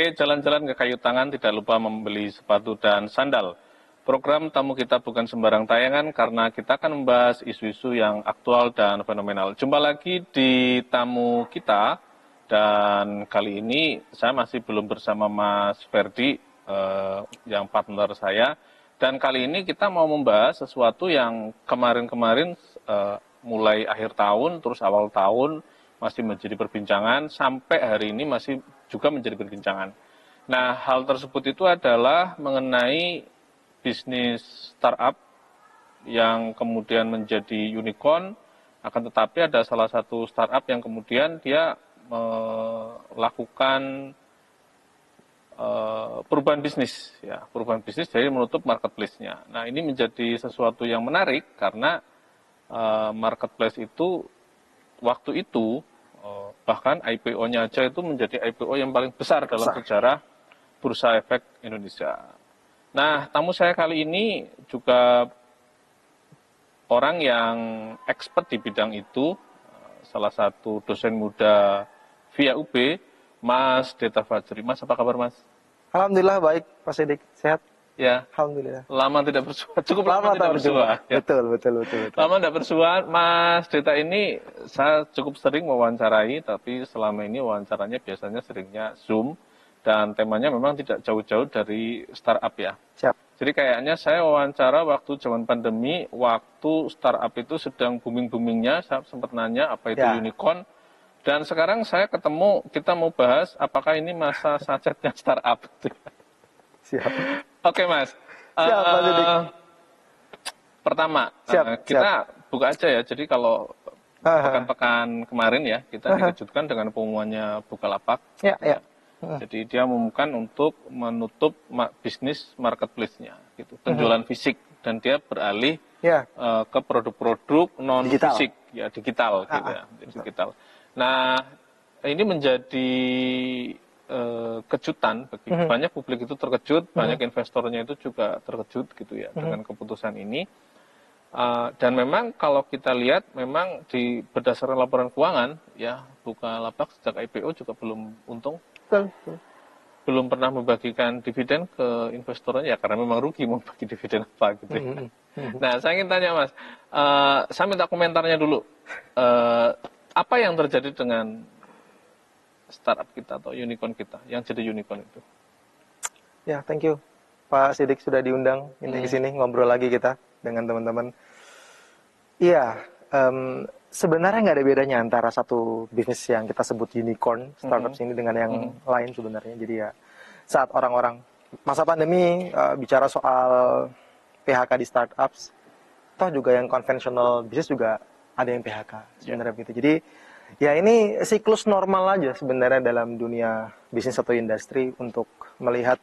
Oke, jalan-jalan ke kayu tangan tidak lupa membeli sepatu dan sandal. Program tamu kita bukan sembarang tayangan karena kita akan membahas isu-isu yang aktual dan fenomenal. Jumpa lagi di tamu kita dan kali ini saya masih belum bersama Mas Ferdi yang partner saya. Dan kali ini kita mau membahas sesuatu yang kemarin-kemarin mulai akhir tahun terus awal tahun masih menjadi perbincangan sampai hari ini masih juga menjadi perbincangan. Nah, hal tersebut itu adalah mengenai bisnis startup yang kemudian menjadi unicorn, akan tetapi ada salah satu startup yang kemudian dia melakukan perubahan bisnis, ya, perubahan bisnis dari menutup marketplace-nya. Nah, ini menjadi sesuatu yang menarik karena marketplace itu waktu itu bahkan IPO-nya aja itu menjadi IPO yang paling besar dalam sejarah Bursa Efek Indonesia. Nah, tamu saya kali ini juga orang yang expert di bidang itu, salah satu dosen muda via UB, Mas Deta Fajri. Mas, apa kabar, Mas? Alhamdulillah baik, Pak Sidik. Sehat? Ya. Alhamdulillah. Lama tidak bersua, cukup lama tidak bersua. Ya. Betul. Lama tidak bersua, Mas Deta ini saya cukup sering mewawancarai, tapi selama ini wawancaranya biasanya seringnya Zoom. Dan temanya memang tidak jauh-jauh dari startup ya. Siap. Jadi kayaknya saya wawancara waktu zaman pandemi, waktu startup itu sedang booming-boomingnya, saya sempat nanya apa itu unicorn. Dan sekarang saya ketemu, kita mau bahas apakah ini masa sunsetnya startup. Siap. Oke, Mas. Siap, Pak Sidik. Pertama, kita buka aja ya. Jadi kalau pekan-pekan kemarin ya, kita dikejutkan dengan pengumumannya Bukalapak. Ya. Jadi dia mengumumkan untuk menutup bisnis marketplace-nya, gitu, penjualan fisik, dan dia beralih ke produk-produk non fisik, ya digital, gitu ya, digital. Nah, ini menjadi kejutan bagi banyak publik itu terkejut, banyak investornya itu juga terkejut, gitu ya, dengan keputusan ini. Dan memang kalau kita lihat, memang berdasarkan laporan keuangan, ya Bukalapak sejak IPO juga belum untung. Belum pernah membagikan dividen ke investornya ya karena memang rugi mau bagi dividen apa gitu ya. Nah, saya ingin tanya Mas, saya minta komentarnya dulu. Apa yang terjadi dengan startup kita atau unicorn kita yang jadi unicorn itu? Ya, thank you Pak Sidik sudah diundang ini ke sini ngobrol lagi kita dengan teman-teman. Iya, sebenarnya nggak ada bedanya antara satu bisnis yang kita sebut unicorn, startup ini dengan yang lain sebenarnya. Jadi ya, saat orang-orang masa pandemi bicara soal PHK di startups, toh juga yang konvensional bisnis juga ada yang PHK sebenarnya begitu. Jadi ya ini siklus normal aja sebenarnya dalam dunia bisnis atau industri untuk melihat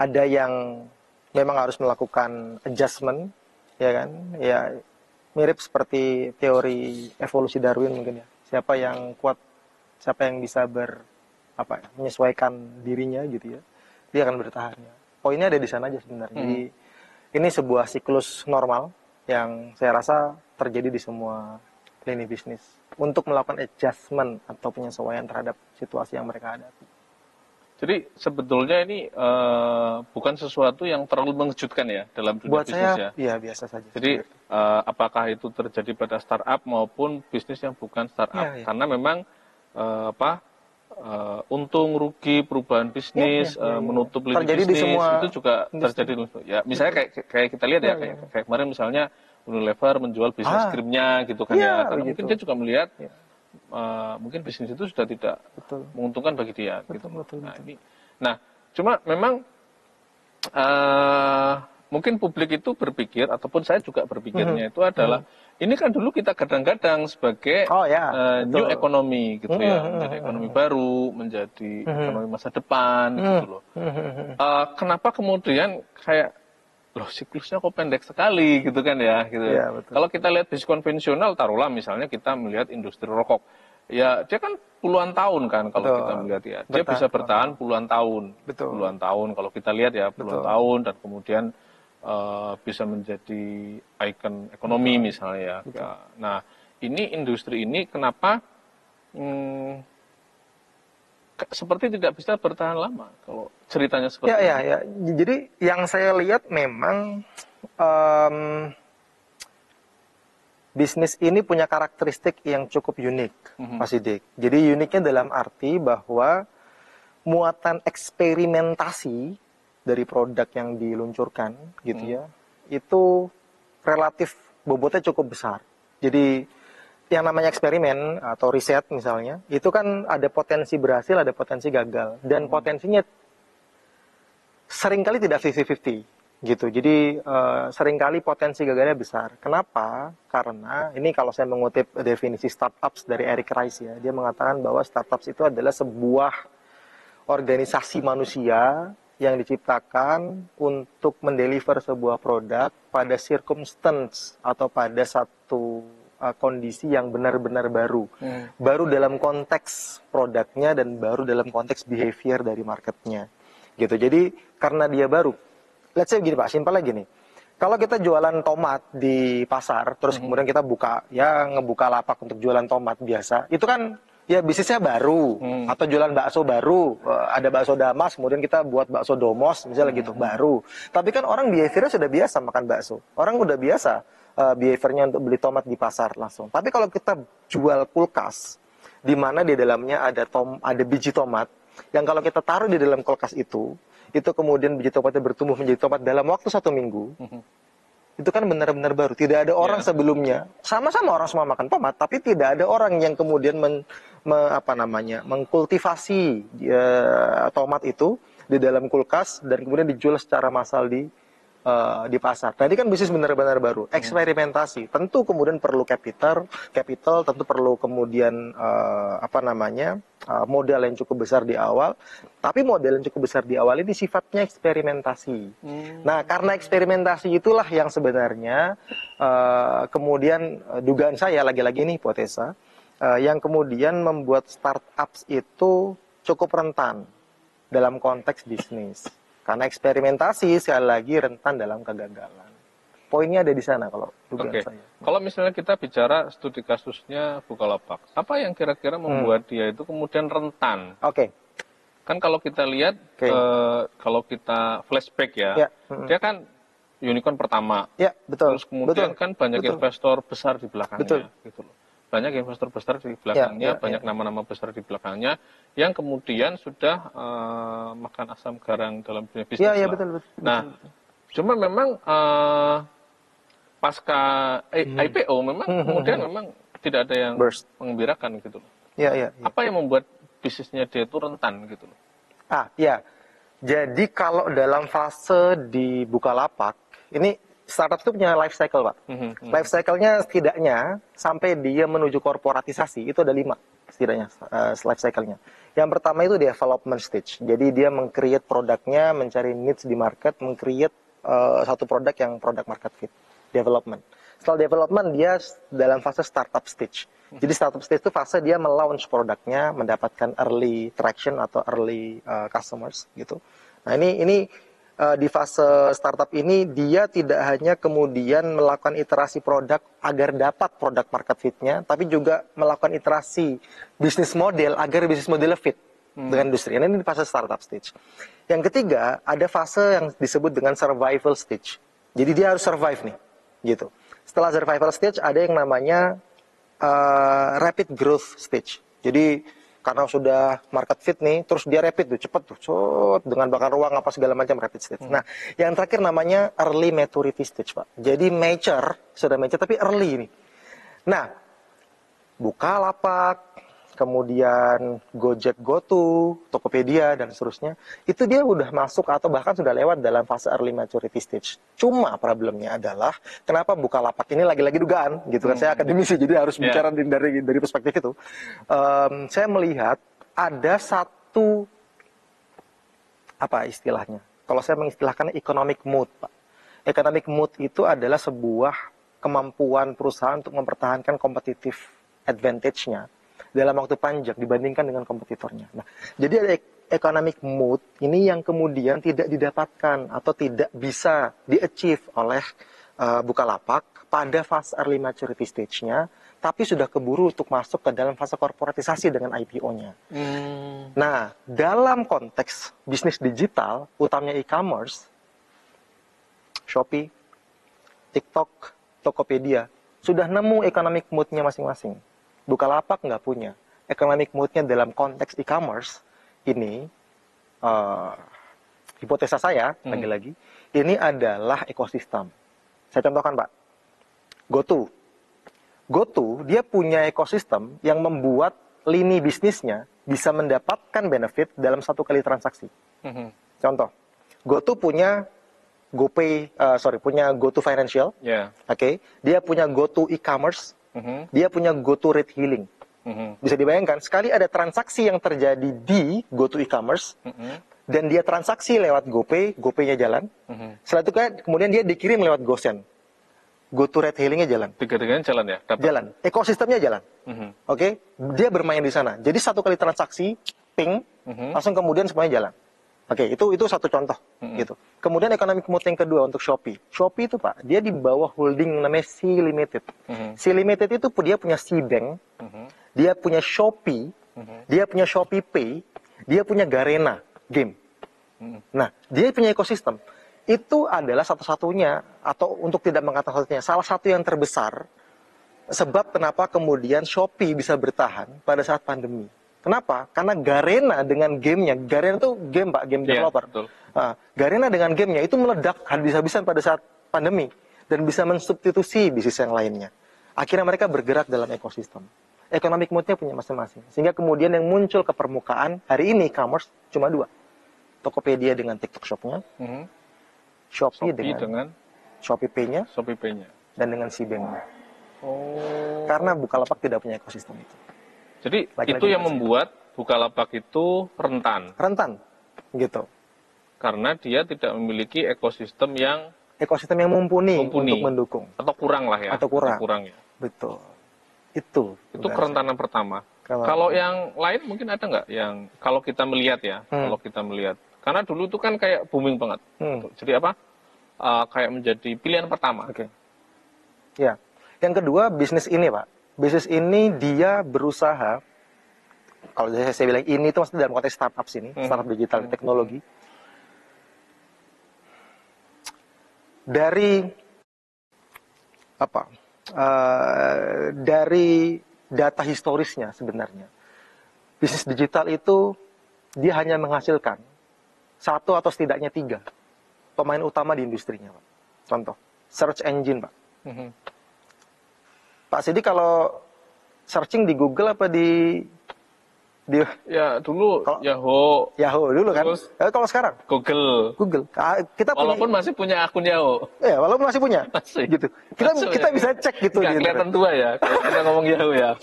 ada yang memang harus melakukan adjustment, ya kan? Ya mirip seperti teori evolusi Darwin mungkin ya. Siapa yang kuat, siapa yang bisa menyesuaikan dirinya gitu ya, dia akan bertahan. Ya. Poinnya ada di sana aja sebenarnya. Jadi ini sebuah siklus normal yang saya rasa terjadi di semua lini bisnis untuk melakukan adjustment atau penyesuaian terhadap situasi yang mereka hadapi. Jadi sebetulnya ini bukan sesuatu yang terlalu mengejutkan ya dalam dunia bisnis ya. Iya biasa saja. Jadi apakah itu terjadi pada startup maupun bisnis yang bukan startup? Karena memang untung rugi perubahan bisnis menutup lini bisnis di semua itu juga terjadi. Ya misalnya kayak kita lihat ya kayak kemarin misalnya Unilever menjual bisnis krimnya gitu kan ya. Karena mungkin dia juga melihat mungkin bisnis itu sudah tidak menguntungkan bagi dia. Nah, cuma memang mungkin publik itu berpikir ataupun saya juga berpikirnya itu adalah ini kan dulu kita kadang-kadang sebagai new economy gitu ya, menjadi ekonomi baru, menjadi ekonomi masa depan gitu loh. Kenapa kemudian kayak loh siklusnya kok pendek sekali gitu kan ya gitu. Kalau kita lihat bisnis konvensional taruhlah misalnya kita melihat industri rokok ya dia kan puluhan tahun kan kalau kita melihat ya dia bisa bertahan puluhan tahun kalau kita lihat ya puluhan tahun dan kemudian bisa menjadi ikon ekonomi misalnya ya. Nah ini industri ini kenapa seperti tidak bisa bertahan lama kalau ceritanya seperti Ya, ini. ya, ya. Jadi yang saya lihat memang em, bisnis ini punya karakteristik yang cukup unik, Mas Sidik. Jadi uniknya dalam arti bahwa muatan eksperimentasi dari produk yang diluncurkan, gitu ya, itu relatif bobotnya cukup besar. Jadi yang namanya eksperimen atau riset misalnya, itu kan ada potensi berhasil, ada potensi gagal, dan potensinya seringkali tidak 50-50 gitu. Jadi seringkali potensi gagalnya besar. Kenapa? Karena ini kalau saya mengutip definisi startups dari Eric Rice ya, dia mengatakan bahwa startups itu adalah sebuah organisasi manusia yang diciptakan untuk mendeliver sebuah produk pada circumstance atau pada satu kondisi yang benar-benar baru. Baru dalam konteks produknya dan baru dalam konteks behavior dari marketnya. Gitu. Jadi karena dia baru, let's say gini Pak, simpel lagi nih. Kalau kita jualan tomat di pasar, terus kemudian kita ngebuka lapak untuk jualan tomat biasa, itu kan ya bisnisnya baru, atau jualan bakso baru, ada bakso Damas, kemudian kita buat bakso Domos, misalnya gitu, baru. Tapi kan orang behaviornya sudah biasa makan bakso, orang udah biasa behaviornya untuk beli tomat di pasar langsung. Tapi kalau kita jual kulkas, di mana di dalamnya ada biji tomat, yang kalau kita taruh di dalam kulkas itu kemudian biji tomatnya bertumbuh menjadi tomat dalam waktu 1 minggu, itu kan benar-benar baru. Tidak ada orang sebelumnya, sama-sama orang semua makan tomat, tapi tidak ada orang yang kemudian mengkultivasi tomat itu di dalam kulkas dan kemudian dijual secara massal di pasar. Nah, ini kan bisnis benar-benar baru, eksperimentasi. Tentu kemudian perlu capital, tentu perlu kemudian modal yang cukup besar di awal. Tapi modal yang cukup besar di awal ini sifatnya eksperimentasi. Nah, karena eksperimentasi itulah yang sebenarnya kemudian dugaan saya lagi-lagi ini hipotesa yang kemudian membuat startups itu cukup rentan dalam konteks bisnis. Karena eksperimentasi sekali lagi rentan dalam kegagalan. Poinnya ada di sana kalau dugaan saya. Kalau misalnya kita bicara studi kasusnya Bukalapak, apa yang kira-kira membuat dia itu kemudian rentan? Kan kalau kita lihat, kalau kita flashback ya, dia kan unicorn pertama. Ya, betul. Terus kemudian kan banyak investor besar di belakangnya. Gitu loh. Banyak investor besar di belakangnya, banyak nama-nama besar di belakangnya, yang kemudian sudah makan asam garam dalam dunia bisnis. Betul. Nah, cuma memang pasca IPO memang kemudian memang tidak ada yang mengembirakan gitu loh. Apa yang membuat bisnisnya dia itu rentan gitu loh? Jadi kalau dalam fase di Bukalapak, ini startup itu punya life cycle, Pak. Life cycle-nya setidaknya sampai dia menuju korporatisasi itu ada 5 setidaknya life cycle-nya. Yang pertama itu development stage. Jadi dia meng-create produknya, mencari needs di market, meng-create satu produk yang product market fit. Development. Setelah development dia dalam fase startup stage. Jadi startup stage itu fase dia melaunch produknya, mendapatkan early traction atau early customers gitu. Nah, ini di fase startup ini dia tidak hanya kemudian melakukan iterasi produk agar dapat produk market fit-nya, tapi juga melakukan iterasi bisnis model agar bisnis modelnya fit dengan industri. Ini di fase startup stage. Yang ketiga, ada fase yang disebut dengan survival stage. Jadi dia harus survive nih, gitu. Setelah survival stage ada yang namanya rapid growth stage. Jadi karena sudah market fit nih, terus dia rapid tuh, cepet tuh, dengan bakar ruang apa segala macam rapid stage. Nah, yang terakhir namanya early maturity stage, Pak. Jadi sudah mature tapi early nih. Nah, Bukalapak, kemudian Gojek GoTo, Tokopedia, dan seterusnya, itu dia udah masuk atau bahkan sudah lewat dalam fase early maturity stage. Cuma problemnya adalah, kenapa Bukalapak ini lagi-lagi dugaan, gitu kan, saya akademisi, jadi harus bicara dari perspektif itu. Saya melihat ada satu, apa istilahnya, kalau saya mengistilahkannya economic mood, Pak. Economic mood itu adalah sebuah kemampuan perusahaan untuk mempertahankan competitive advantage-nya dalam waktu panjang dibandingkan dengan kompetitornya. Nah, jadi ada economic mood ini yang kemudian tidak didapatkan atau tidak bisa di-achieve oleh Bukalapak pada fase early maturity stage-nya, tapi sudah keburu untuk masuk ke dalam fase korporatisasi dengan IPO-nya. Nah, dalam konteks bisnis digital, utamanya e-commerce, Shopee, TikTok, Tokopedia, sudah nemu economic mood-nya masing-masing. Bukalapak nggak punya. Economic mood-nya dalam konteks e-commerce, ini, hipotesa saya, lagi-lagi, ini adalah ekosistem. Saya contohkan, Pak. GoTo. GoTo, dia punya ekosistem yang membuat lini bisnisnya bisa mendapatkan benefit dalam satu kali transaksi. Contoh, GoTo punya punya GoTo Financial, oke, dia punya GoTo e-commerce, dia punya GoTo Retailing. Bisa dibayangkan, sekali ada transaksi yang terjadi di GoTo e-commerce, dan dia transaksi lewat GoPay, GoPay-nya jalan, setelah itu kemudian dia dikirim lewat GoSend. GoTo Retailing-nya jalan. Tiga-tiganya jalan ya? Dapat. Jalan. Ekosistemnya jalan. Oke? Dia bermain di sana. Jadi satu kali transaksi, ping, langsung kemudian semuanya jalan. Oke, itu satu contoh. Gitu. Kemudian economic mood yang kedua untuk Shopee. Shopee itu, Pak, dia di bawah holding namanya C Limited. C Limited itu dia punya C-Bank, dia punya Shopee, dia punya Shopee Pay, dia punya Garena Game. Nah, dia punya ekosistem. Itu adalah satu-satunya, atau untuk tidak mengatakan satunya, salah satu yang terbesar sebab kenapa kemudian Shopee bisa bertahan pada saat pandemi. Kenapa? Karena Garena dengan gamenya, Garena itu game, Pak, game developer. Garena dengan gamenya itu meledak habis-habisan pada saat pandemi dan bisa mensubstitusi bisnis yang lainnya. Akhirnya mereka bergerak dalam ekosistem. Economic mood-nya punya masing-masing. Sehingga kemudian yang muncul ke permukaan hari ini e-commerce cuma dua. Tokopedia dengan TikTok Shop-nya, Shopee dengan Shopee Pay-nya, dan dengan C-Bank-nya. Karena Bukalapak tidak punya ekosistem itu. Jadi itu yang membuat Bukalapak itu rentan. Rentan, gitu. Karena dia tidak memiliki ekosistem yang mumpuni untuk mendukung. Atau kurang lah ya. Atau kurang ya. Betul. Itu kerentanan pertama. Kalau yang lain mungkin ada nggak yang kalau kita melihat ya, karena dulu itu kan kayak booming banget. Jadi apa? Kayak menjadi pilihan pertama. Oke. Ya. Yang kedua, bisnis ini, Pak. Bisnis ini dia berusaha, kalau saya bilang ini itu maksudnya dalam konteks startup sini, startup digital teknologi. Dari apa? Dari data historisnya sebenarnya, bisnis digital itu dia hanya menghasilkan satu atau setidaknya 3 pemain utama di industrinya, Pak. Contoh, search engine, Pak. Pak Sidik kalau searching di Google apa di ya dulu Yahoo dulu kan. Kalau sekarang Google. Kita walaupun masih punya akun Yahoo. Ya, walaupun masih punya. Masih. Gitu. Kita bisa cek gitu. Nggak kelihatan tua ya kalau kita ngomong Yahoo ya.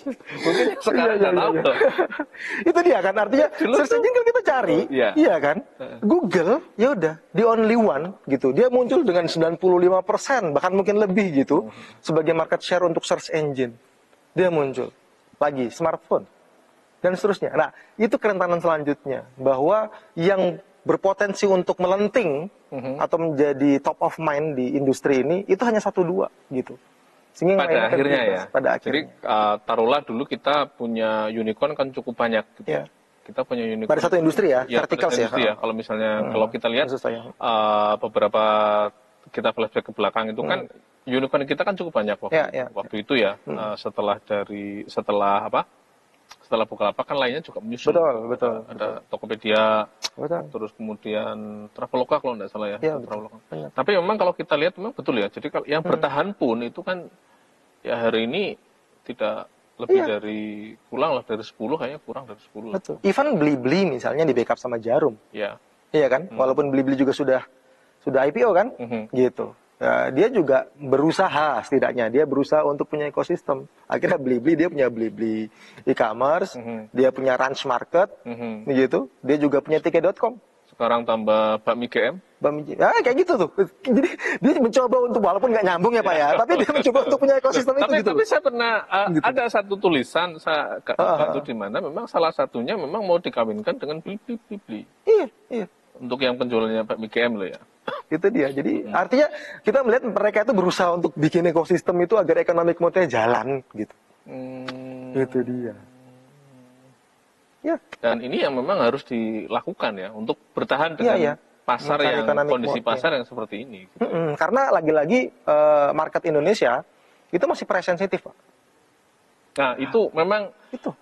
Mungkin sekarang nggak tahu. Itu dia kan, artinya search engine kan kita cari, iya kan. Google ya udah the only one gitu. Dia muncul dengan 95% bahkan mungkin lebih gitu sebagai market share untuk search engine. Dia muncul. Lagi smartphone dan seterusnya. Nah, itu kerentanan selanjutnya, bahwa yang berpotensi untuk melenting atau menjadi top of mind di industri ini itu hanya 1-2 gitu. Sehingga pada akhirnya ya. Jadi taruhlah dulu kita punya unicorn kan cukup banyak gitu. Ya. Kita punya unicorn pada satu industri ya, vertikal ya. Kalau misalnya kalau kita lihat beberapa kita flashback ke belakang itu kan unicorn kita kan cukup banyak waktu itu ya. Setelah Bukalapak kan lainnya juga menyusul. Betul. Ada Tokopedia, terus kemudian Traveloka kalau tidak salah ya. Tapi memang kalau kita lihat memang betul ya. Jadi kalau yang bertahan pun itu kan ya hari ini tidak lebih dari kurang lah dari 10 kayaknya kurang dari 10. Betul. Even Blibli misalnya di backup sama Jarum. Iya kan? Walaupun Blibli juga sudah IPO kan? Gitu. Ya, dia juga berusaha setidaknya, dia berusaha untuk punya ekosistem. Akhirnya Blibli, dia punya Blibli e-commerce, dia punya Ranch Market, gitu. Dia juga punya tiket.com. Sekarang tambah Bakmi GM. Kayak gitu tuh. Jadi dia mencoba untuk, walaupun nggak nyambung ya Pak ya, tapi dia mencoba untuk punya ekosistem itu gitu. Tapi saya pernah ada satu tulisan itu di mana memang salah satunya memang mau dikawinkan dengan Blibli. Iya. Untuk yang penjualannya Bakmi GM loh ya. Itu dia. Jadi artinya kita melihat mereka itu berusaha untuk bikin ekosistem itu agar economic mode-nya jalan gitu. Itu dia. Ya. Dan ini yang memang harus dilakukan ya untuk bertahan Iya, dengan iya. pasar Mencari yang economic kondisi mode-nya. pasar yang seperti ini. Karena lagi-lagi market Indonesia itu masih price sensitif, Pak. Nah, itu memang Itu.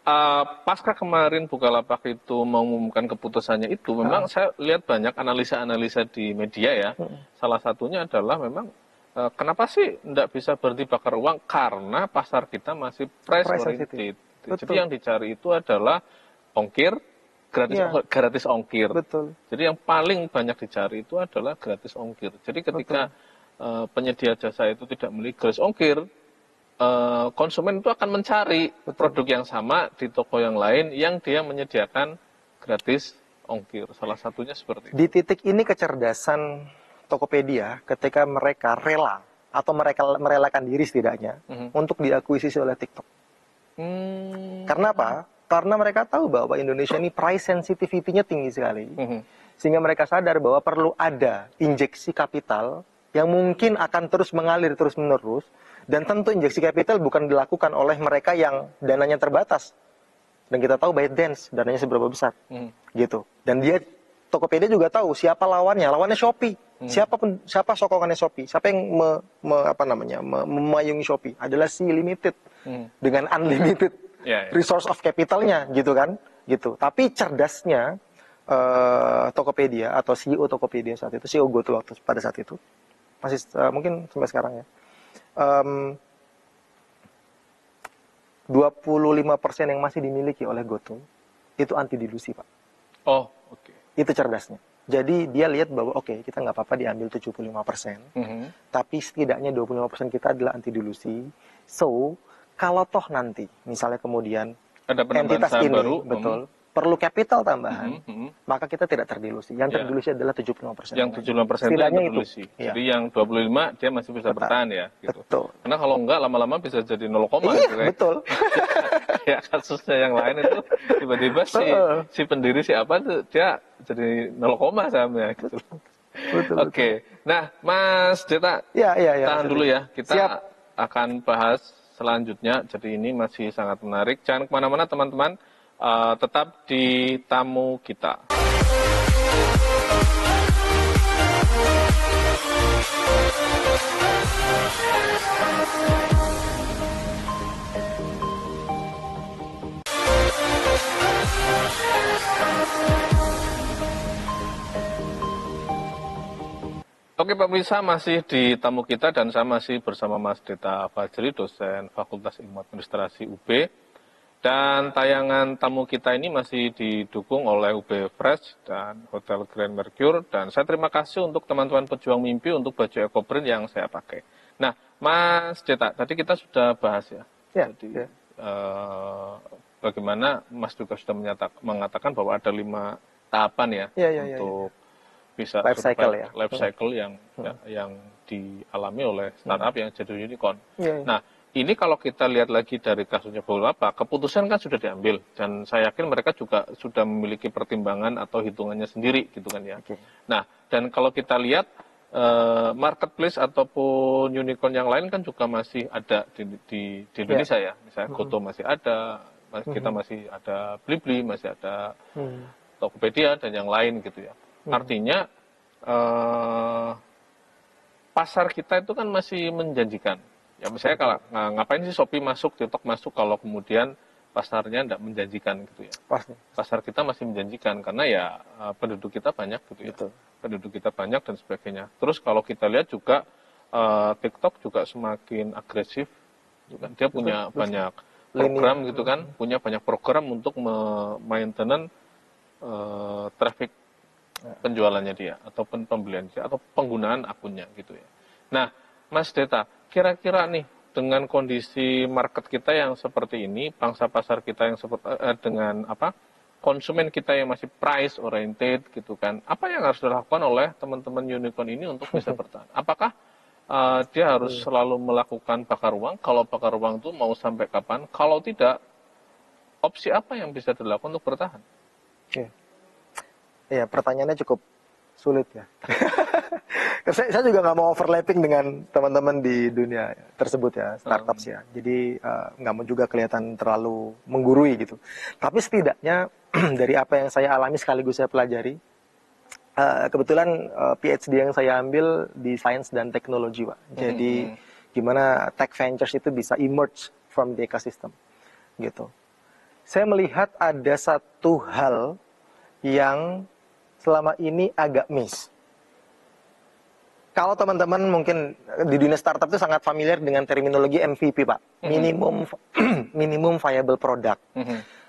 pasca kemarin Bukalapak itu mengumumkan keputusannya itu, memang saya lihat banyak analisa-analisa di media ya. Salah satunya adalah memang kenapa sih tidak bisa berhenti bakar uang? Karena pasar kita masih price Price oriented. sensitive. Jadi Betul. yang dicari itu adalah ongkir, gratis Iya. gratis ongkir. Betul. Jadi yang paling banyak dicari itu adalah gratis ongkir. Jadi ketika penyedia jasa itu tidak memiliki gratis ongkir, konsumen itu akan mencari produk yang sama di toko yang lain yang dia menyediakan gratis ongkir. Salah satunya seperti itu. Di titik ini kecerdasan Tokopedia ketika mereka rela atau mereka merelakan diri setidaknya untuk diakuisisi oleh TikTok. Karena apa? Karena mereka tahu bahwa Indonesia ini price sensitivity-nya tinggi sekali. Sehingga mereka sadar bahwa perlu ada injeksi kapital yang mungkin akan terus mengalir terus-menerus. Dan tentu injeksi kapital bukan dilakukan oleh mereka yang dananya terbatas. Dan kita tahu ByteDance dananya seberapa besar. Gitu. Dan dia Tokopedia juga tahu siapa lawannya. Lawannya Shopee. Siapa sokongannya Shopee? Siapa yang memayungi Shopee? Adalah si Limited dengan unlimited resource of capitalnya, gitu kan? Gitu. Tapi cerdasnya Tokopedia atau CEO Tokopedia saat itu, CEO GoTo waktu pada saat itu masih mungkin sampai sekarang ya. 25% yang masih dimiliki oleh GoTo itu anti dilusi, Pak. Oh, oke. Itu cerdasnya. Jadi dia lihat bahwa oke, kita nggak apa-apa diambil 75%, tapi setidaknya 25% kita adalah anti dilusi. So, kalau toh nanti misalnya kemudian ada entitas ini baru, betul perlu capital tambahan, maka kita tidak terdilusi. Yang terdilusi adalah 75%. Yang 75% setidaknya itu terdilusi. Ya. Jadi yang 25 dia masih bisa bertahan ya. Gitu. Betul. Karena kalau enggak lama-lama bisa jadi 0, iya, gitu kan. Betul. Ya kasusnya yang lain itu tiba-tiba si pendiri siapa tuh dia jadi 0, sahamnya gitu. Betul. Oke. Nah, Mas Deta, tahan dulu ya. Kita akan bahas selanjutnya. Jadi ini masih sangat menarik. Jangan kemana-mana teman-teman. Tetap di tamu kita. Oke pemirsa, masih di tamu kita dan saya masih bersama Mas Deta Fajri, dosen Fakultas Ilmu Administrasi UB. Dan tayangan tamu kita ini masih didukung oleh UB Fresh dan Hotel Grand Mercure. Dan saya terima kasih untuk teman-teman pejuang mimpi untuk baju EcoPrint yang saya pakai. Nah, Mas Deta, tadi kita sudah bahas ya. Jadi, bagaimana Mas juga sudah mengatakan bahwa ada 5 tahapan ya, untuk bisa life cycle ya. Life cycle yang dialami oleh startup yang jadi unicorn. Nah, ini kalau kita lihat lagi dari kasusnya Bukalapak, keputusan kan sudah diambil dan saya yakin mereka juga sudah memiliki pertimbangan atau hitungannya sendiri gitu kan ya. Nah, dan kalau kita lihat marketplace ataupun unicorn yang lain kan juga masih ada di Indonesia ya. Misalnya GoTo masih ada, kita masih ada Blibli, masih ada Tokopedia dan yang lain gitu ya. Artinya pasar kita itu kan masih menjanjikan. Ya misalnya kalau ngapain sih Shopee masuk, TikTok masuk kalau kemudian pasarnya tidak menjanjikan gitu ya. Pasar kita masih menjanjikan karena ya penduduk kita banyak gitu ya. Penduduk kita banyak dan sebagainya. Terus kalau kita lihat juga TikTok juga semakin agresif. Gitu kan. Dia punya banyak program gitu kan, punya banyak program untuk maintenance traffic penjualannya dia ataupun pembelian dia atau penggunaan akunnya gitu ya. Nah, Mas Deta, kira-kira nih dengan kondisi market kita yang seperti ini, pangsa pasar kita yang seperti dengan konsumen kita yang masih price oriented gitu kan, apa yang harus dilakukan oleh teman-teman unicorn ini untuk bisa bertahan? Apakah dia harus selalu melakukan bakar uang? Kalau bakar uang itu mau sampai kapan? Kalau tidak, opsi apa yang bisa dilakukan untuk bertahan? Iya, pertanyaannya cukup sulit ya. Saya juga nggak mau overlapping dengan teman-teman di dunia tersebut ya, startups ya. Jadi nggak mau juga kelihatan terlalu menggurui gitu. Tapi setidaknya dari apa yang saya alami sekaligus saya pelajari, kebetulan PhD yang saya ambil di sains dan teknologi, Pak. Jadi gimana tech ventures itu bisa emerge from the ecosystem, gitu. Saya melihat ada satu hal yang selama ini agak miss. Kalau teman-teman mungkin di dunia startup itu sangat familiar dengan terminologi MVP, Pak. Minimum viable product.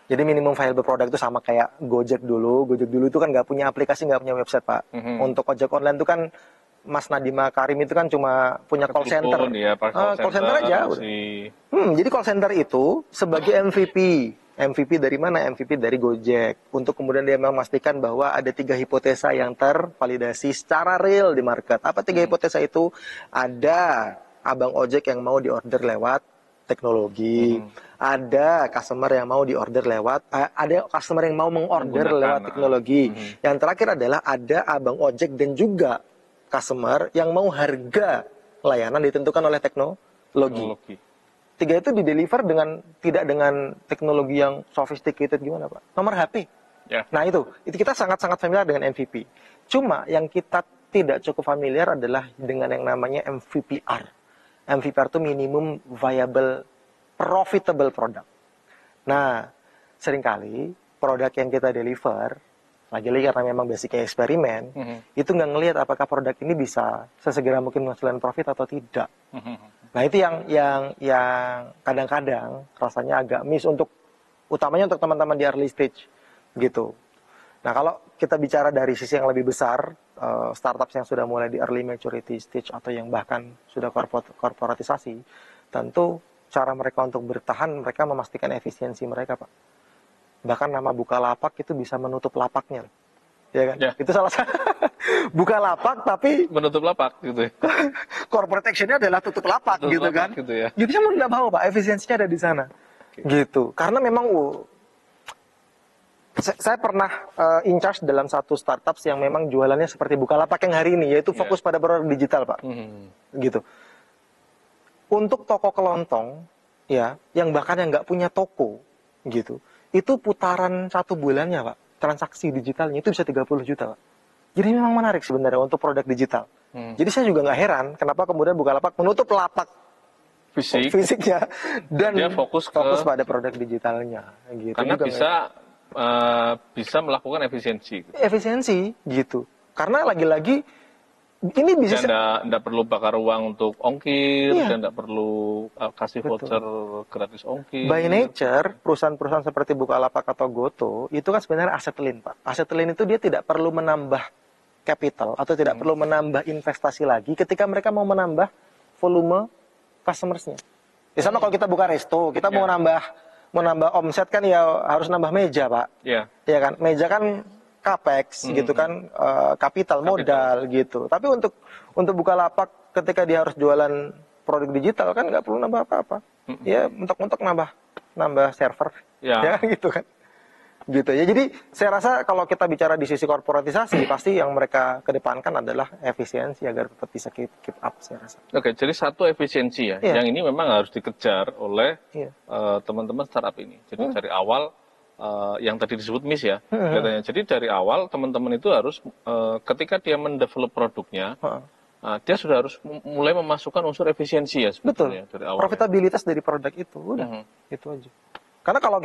Jadi minimum viable product itu sama kayak Gojek dulu. Gojek dulu itu kan nggak punya aplikasi, nggak punya website, Pak. Untuk ojek online itu kan Mas Nadiem Makarim itu kan cuma punya call center. Ya, call center aja. Jadi call center itu sebagai MVP. MVP dari mana? MVP dari Gojek. Untuk kemudian dia memastikan bahwa ada 3 hipotesa yang tervalidasi secara real di market. Apa 3 hipotesa itu? Ada abang ojek yang mau diorder lewat teknologi. Ada customer yang mau diorder lewat, ada customer yang mau mengorder lewat teknologi. Yang terakhir adalah ada abang ojek dan juga customer yang mau harga layanan ditentukan oleh teknologi. 3 itu dideliver tidak dengan teknologi yang sophisticated gimana, Pak? Nomor HP. Yeah. Nah itu kita sangat-sangat familiar dengan MVP. Cuma yang kita tidak cukup familiar adalah dengan yang namanya MVPR. MVPR itu minimum viable profitable product. Nah, seringkali produk yang kita deliver, lagi-lagi karena memang basicnya eksperimen, itu nggak ngelihat apakah produk ini bisa sesegera mungkin menghasilkan profit atau tidak. Nah, itu yang kadang-kadang rasanya agak miss utamanya untuk teman-teman di early stage gitu. Nah, kalau kita bicara dari sisi yang lebih besar, startups yang sudah mulai di early maturity stage atau yang bahkan sudah korporatisasi, tentu cara mereka untuk bertahan, mereka memastikan efisiensi mereka, Pak. Bahkan nama Bukalapak itu bisa menutup lapaknya. Ya kan? Ya. Itu salah satu. Bukalapak tapi menutup lapak gitu ya. Corporate action-nya adalah tutup lapak gitu kan. Gitu ya. Jadi saya mau nggak mau, Pak, efisiensinya ada di sana. Gitu. Karena memang saya pernah in charge dalam satu startup yang memang jualannya seperti Bukalapak yang hari ini, yaitu fokus pada produk digital, Pak. Gitu. Untuk toko kelontong, ya, yang bahkan yang nggak punya toko, gitu, itu putaran 1 bulannya, Pak, transaksi digitalnya itu bisa 30 juta, Pak. Jadi memang menarik sebenarnya untuk produk digital. Jadi saya juga nggak heran kenapa kemudian Bukalapak menutup lapak fisiknya dan dia fokus pada produk digitalnya. Gitu. Karena juga bisa melakukan efisiensi. Efisiensi, gitu. Karena lagi-lagi ini bisa tidak perlu bakar uang untuk ongkir, dan tidak perlu kasih voucher gratis ongkir. By nature, perusahaan-perusahaan seperti Bukalapak atau Goto itu kan sebenarnya asset lean, Pak. Asset lean itu dia tidak perlu menambah capital atau tidak perlu menambah investasi lagi ketika mereka mau menambah volume customersnya. Ya sama kalau kita buka resto, kita mau nambah omset kan ya harus nambah meja, Pak. Iya kan, meja kan capex gitu kan, kapital modal gitu. Tapi untuk Bukalapak ketika dia harus jualan produk digital kan nggak perlu nambah apa-apa. Ya mentok-mentok nambah server, ya gitu kan. Gitu ya. Jadi saya rasa kalau kita bicara di sisi korporatisasi pasti yang mereka kedepankan adalah efisiensi agar tetap bisa keep up, saya rasa. Oke, jadi satu efisiensi ya. Yang ini memang harus dikejar oleh teman-teman startup ini. Jadi dari awal yang tadi disebut miss ya, katanya. Jadi dari awal teman-teman itu harus ketika dia mendevelop produknya, dia sudah harus mulai memasukkan unsur efisiensi ya sebetulnya. Betul. Dari awal. Profitabilitas dari produk itu, udah itu aja. Karena kalau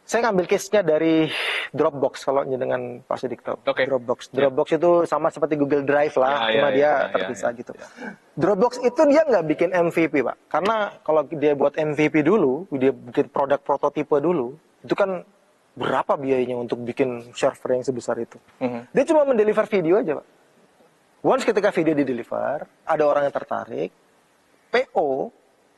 saya ngambil case-nya dari Dropbox kalau dengan Pak Sidik tahu. Dropbox itu sama seperti Google Drive lah, cuma dia terpisah gitu. Dropbox itu dia nggak bikin MVP, Pak. Karena kalau dia buat MVP dulu, dia bikin produk prototipe dulu, itu kan berapa biayanya untuk bikin server yang sebesar itu. Dia cuma mendeliver video aja, Pak. Once ketika video di-deliver, ada orang yang tertarik, PO,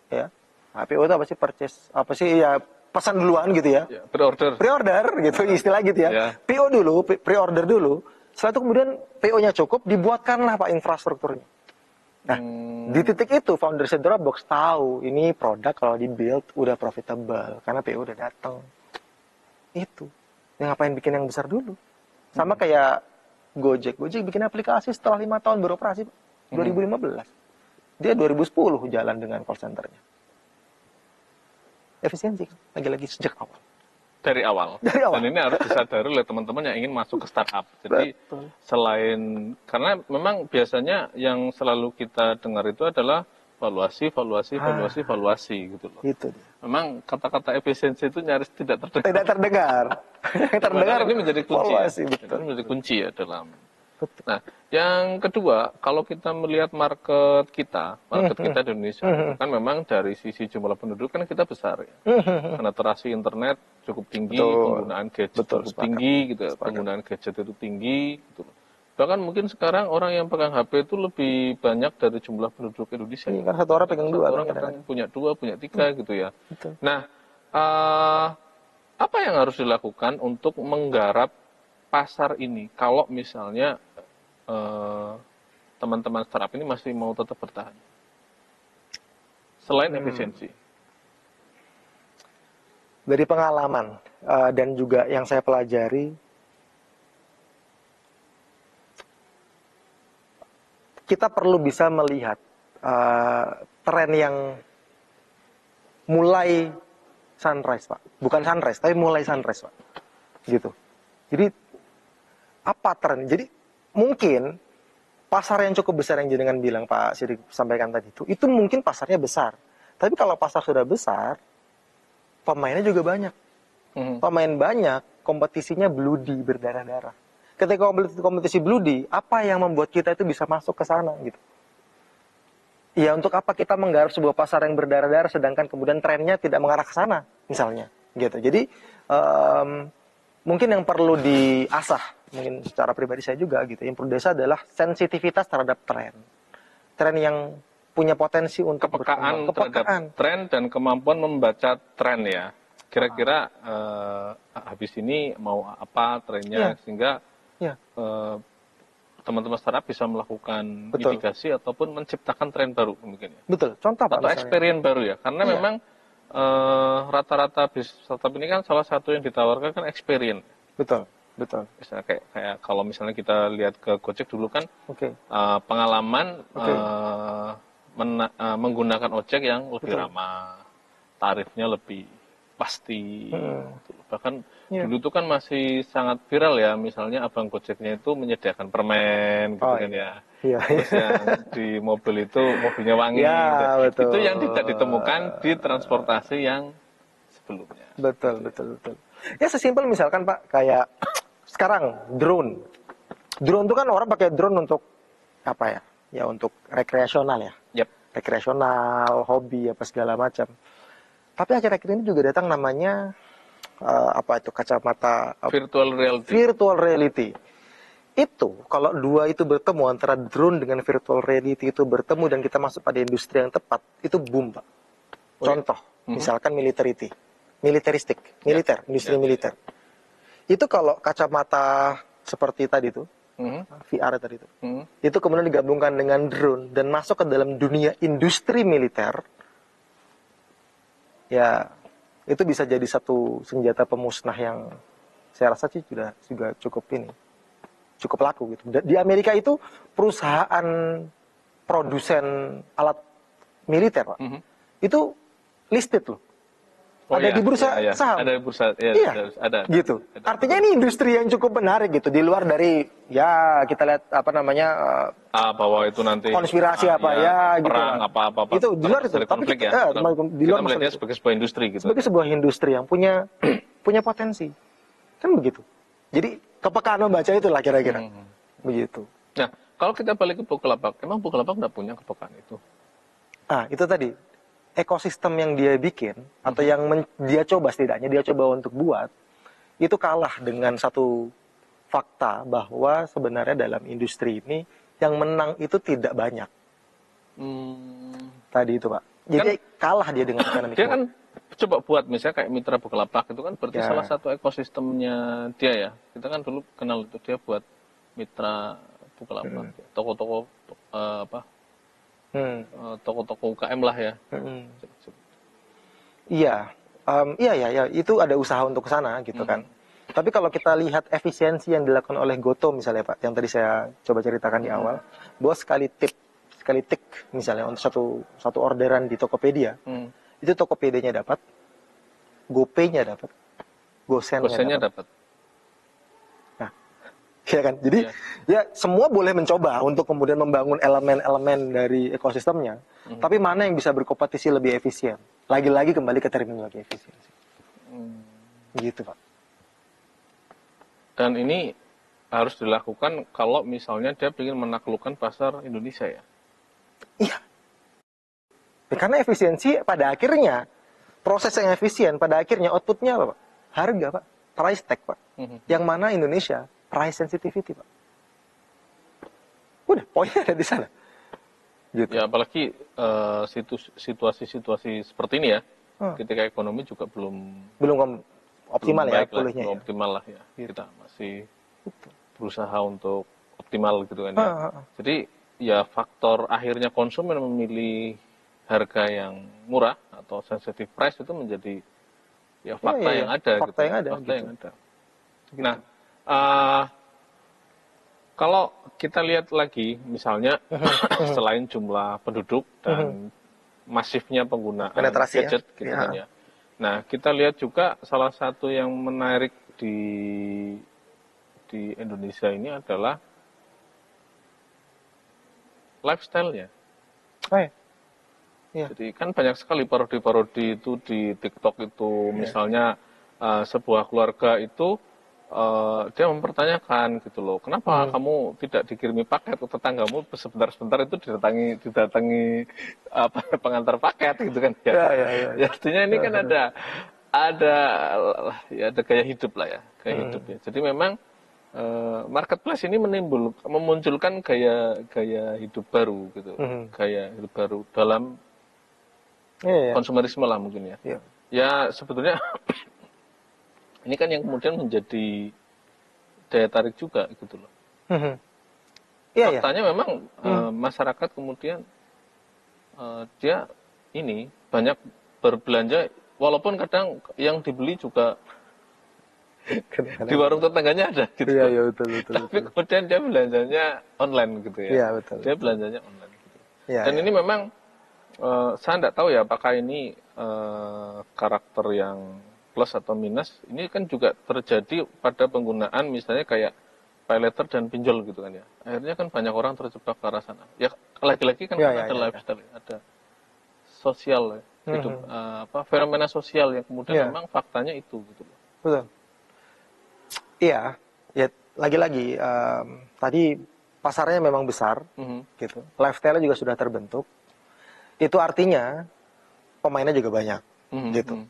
ya. Nah, PO itu apa sih? Purchase, apa sih? Ya, pesan duluan gitu ya. Pre-order gitu istilah gitu ya. PO dulu, pre-order dulu. Setelah itu kemudian PO-nya cukup, dibuatkanlah Pak infrastrukturnya. Nah, di titik itu founder Dropbox tahu ini produk kalau di-build udah profitable karena PO udah datang. Itu. Yang ngapain bikin yang besar dulu. Sama kayak Gojek bikin aplikasi setelah 5 tahun beroperasi, 2015. Dia 2010 jalan dengan call center-nya. Efisiensi kan, lagi-lagi sejak awal. Dari awal. Dari awal. Dan ini harus disadari oleh teman-teman yang ingin masuk ke startup. Jadi Betul. selain, karena memang biasanya yang selalu kita dengar itu adalah valuasi gitu loh. Itu dia. Memang kata-kata efisiensi itu nyaris tidak terdengar. Tidak terdengar. Yang terdengar Padahal ini menjadi kunci. valuasi, Ya. betul. Ini menjadi kunci ya dalam. Betul. Nah, yang kedua, kalau kita melihat market kita di Indonesia, itu kan memang dari sisi jumlah penduduk kan kita besar ya. Penetrasi internet cukup tinggi, Betul. penggunaan gadget Betul, cukup sepakat. tinggi, gitu ya. Sepakat. Penggunaan gadget itu tinggi, gitu. Bahkan mungkin sekarang orang yang pegang HP itu lebih banyak dari jumlah penduduk Indonesia. Iya, kan satu orang pegang dua. Satu orang kan, kadang punya 2, punya 3 gitu ya. Betul. Nah, apa yang harus dilakukan untuk menggarap pasar ini kalau misalnya teman-teman startup ini masih mau tetap bertahan selain efisiensi? Dari pengalaman dan juga yang saya pelajari, kita perlu bisa melihat tren yang mulai sunrise, Pak. Bukan sunrise, tapi mulai sunrise, Pak. Gitu. Jadi apa tren? Jadi mungkin pasar yang cukup besar yang jenengan bilang Pak Sidik sampaikan tadi itu mungkin pasarnya besar. Tapi kalau pasar sudah besar, pemainnya juga banyak. Pemain banyak, kompetisinya bloody, berdarah-darah. Ketika kompetisi bloody, apa yang membuat kita itu bisa masuk ke sana gitu? Ya untuk apa kita menggarap sebuah pasar yang berdarah-darah sedangkan kemudian trennya tidak mengarah ke sana, misalnya, gitu. Jadi mungkin yang perlu diasah, mungkin secara pribadi saya juga gitu, yang perlu diasah adalah sensitivitas terhadap tren yang punya potensi untuk Kepekaan terhadap tren dan kemampuan membaca tren ya. Kira-kira habis ini mau apa trennya, sehingga teman-teman startup bisa melakukan mitigasi ataupun menciptakan tren baru mungkin ya. Betul. Contoh Pak, atau experience baru ya. Karena memang rata-rata bisnis startup ini kan salah satu yang ditawarkan kan experience. Betul. Misalnya kayak kalau misalnya kita lihat ke Gojek dulu kan pengalaman menggunakan ojek yang lebih ramah, tarifnya lebih pasti. Bahkan dulu itu kan masih sangat viral ya, misalnya abang Gojeknya itu menyediakan permen gitu kan ya. Terus yang di mobil itu mobilnya wangi. Gitu. Itu yang tidak ditemukan di transportasi yang sebelumnya. Betul. Ya sesimpel misalkan Pak, kayak sekarang drone. Drone itu kan orang pakai drone untuk apa ya? Ya untuk rekreasional ya. Rekreasional, hobi apa segala macam. Tapi akhir-akhir ini juga datang namanya apa itu kacamata virtual reality. Itu kalau dua itu bertemu, antara drone dengan virtual reality itu bertemu dan kita masuk pada industri yang tepat, itu boom Pak. Contoh, misalkan militeristik, industri militer. Itu kalau kacamata seperti tadi itu, VR tadi itu kemudian digabungkan dengan drone dan masuk ke dalam dunia industri militer, ya itu bisa jadi satu senjata pemusnah yang saya rasa sih juga cukup laku gitu. Di Amerika itu perusahaan produsen alat militer Pak, itu listed loh. Ada di bursa saham. Ada di bursa, ada. Gitu. Artinya ini industri yang cukup menarik gitu. Di luar dari ya kita lihat apa namanya bahwa itu nanti konspirasi gitu. Perang apa. Itu di luar itu. Tapi kita di luar melihatnya sebagai sebuah industri gitu. Sebagai sebuah industri yang punya potensi. Kan begitu. Jadi kepekaan membaca itulah kira-kira. Begitu. Nah, kalau kita balik ke Bukalapak, emang Bukalapak nggak punya kepekaan itu? Itu tadi. Ekosistem yang dia bikin atau yang dia coba untuk buat itu kalah dengan satu fakta bahwa sebenarnya dalam industri ini yang menang itu tidak banyak. Tadi itu Pak. Jadi kalah dia dengan ekonomi. Dia kan coba buat misalnya kayak Mitra Bukalapak itu kan berarti salah satu ekosistemnya dia ya. Kita kan dulu kenal itu, dia buat Mitra Bukalapak, toko-toko toko-toko UKM lah ya. Iya, itu ada usaha untuk sana gitu kan. Tapi kalau kita lihat efisiensi yang dilakukan oleh Goto misalnya Pak, yang tadi saya coba ceritakan di awal, bahwa sekali tik misalnya untuk satu orderan di Tokopedia, itu Tokopedia-nya dapat, GoPay-nya dapat, Gosennya Gosen-nya dapat. dapat. Nah, ya kan? Jadi ya semua boleh mencoba untuk kemudian membangun elemen-elemen dari ekosistemnya, tapi mana yang bisa berkompetisi lebih efisien? Lagi-lagi kembali ke terminologi efisiensi. Gitu Pak. Dan ini harus dilakukan kalau misalnya dia ingin menaklukkan pasar Indonesia ya. Iya. Karena efisiensi pada akhirnya, proses yang efisien pada akhirnya outputnya apa Pak? Harga Pak, price tag Pak. Yang mana Indonesia, price sensitivity Pak. Udah, poinnya ada di sana. Gitu. Ya apalagi situasi-situasi seperti ini ya, ketika ekonomi juga Belum optimal ya, pulihnya. Belum optimal lah ya. Gitu. Kita masih berusaha untuk optimal gitu kan ya. Jadi ya faktor akhirnya konsumen memilih harga yang murah atau sensitive price itu menjadi ya fakta yang ada. Fakta gitu. yang ada. Fakta gitu. yang ada. Nah, kalau kita lihat lagi misalnya selain jumlah penduduk dan masifnya penggunaan penetrasi gadget ya. gitu kan ya. Nah, kita lihat juga salah satu yang menarik di Indonesia ini adalah lifestyle-nya. Oh, ya. Ya. Jadi kan banyak sekali parodi-parodi itu di TikTok itu, misalnya sebuah keluarga itu dia mempertanyakan gitu loh, kenapa kamu tidak dikirimi paket ke tetanggamu, sebentar-sebentar itu didatangi pengantar paket gitu kan ya. Ya artinya ini kan ada gaya hidup lah ya, gaya hidup ya. Jadi memang marketplace ini memunculkan gaya hidup baru gitu, gaya hidup baru dalam konsumerisme lah mungkin ya. Ya sebetulnya ini kan yang kemudian menjadi daya tarik juga gitu loh. Faktanya memang masyarakat kemudian dia ini banyak berbelanja, walaupun kadang yang dibeli juga di warung tetangganya ada gitu. Iya, betul. Tapi kemudian dia belanjanya online gitu ya. Iya, betul. Dia belanjanya online gitu. Ya, Dan ini memang saya tidak tahu ya apakah ini karakter yang plus atau minus. Ini kan juga terjadi pada penggunaan misalnya kayak pay letter dan pinjol gitu kan ya. Akhirnya kan banyak orang terjebak ke arah sana. Ya lagi-lagi kan ada lifestyle, ada sosial hidup, fenomena sosial yang kemudian memang faktanya itu gitu. Betul. Iya, ya lagi-lagi tadi pasarnya memang besar, gitu. Lifestyle juga sudah terbentuk. Itu artinya pemainnya juga banyak, gitu.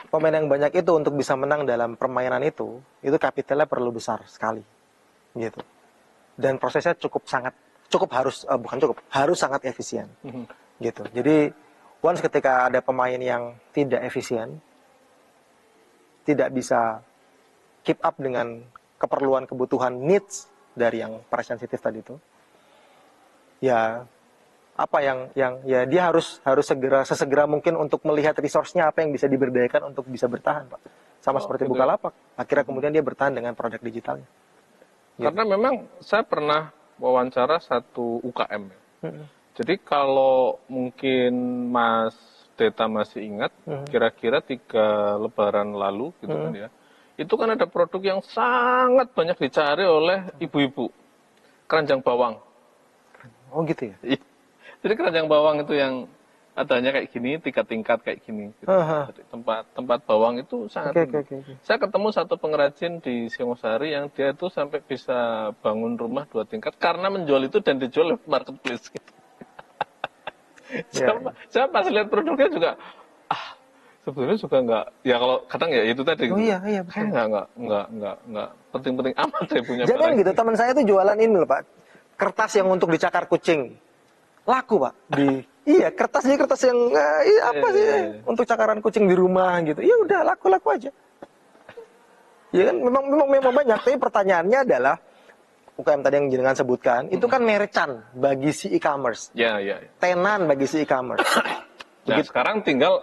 Pemain yang banyak itu untuk bisa menang dalam permainan itu kapitalnya perlu besar sekali, gitu. Dan prosesnya harus sangat efisien, gitu. Jadi once ketika ada pemain yang tidak efisien, tidak bisa keep up dengan kebutuhan needs dari yang price sensitif tadi itu, ya apa yang ya dia harus sesegera mungkin untuk melihat resource-nya apa yang bisa diberdayakan untuk bisa bertahan Pak. Sama seperti Bukalapak, akhirnya kemudian dia bertahan dengan produk digitalnya. Karena memang saya pernah wawancara satu UKM. Jadi kalau mungkin Mas Deta masih ingat, kira-kira 3 lebaran lalu gitu kan ya. Itu kan ada produk yang sangat banyak dicari oleh ibu-ibu. Keranjang bawang. Oh gitu ya? Jadi keranjang bawang itu yang adanya kayak gini, 3 tingkat kayak gini. Gitu. Jadi tempat bawang itu sangat tinggi. Saya ketemu satu pengrajin di Singosari yang dia itu sampai bisa bangun rumah 2 tingkat karena menjual itu dan dijual di marketplace. Gitu. Saya pas lihat produknya juga, sebetulnya juga nggak, ya kalau kadang ya itu tadi. Oh gitu. iya betul. Nggak penting-penting amat saya punya. Jangan gitu, teman saya tuh jualan ini loh Pak, kertas yang untuk dicakar kucing. Laku Pak kertas yang untuk cakaran kucing di rumah gitu. Ya udah laku aja. Ya kan memang banyak. Tapi pertanyaannya adalah UKM tadi yang jenengan sebutkan itu kan merchant bagi si e-commerce. Ya. Tenan bagi si e-commerce. Nah, sekarang tinggal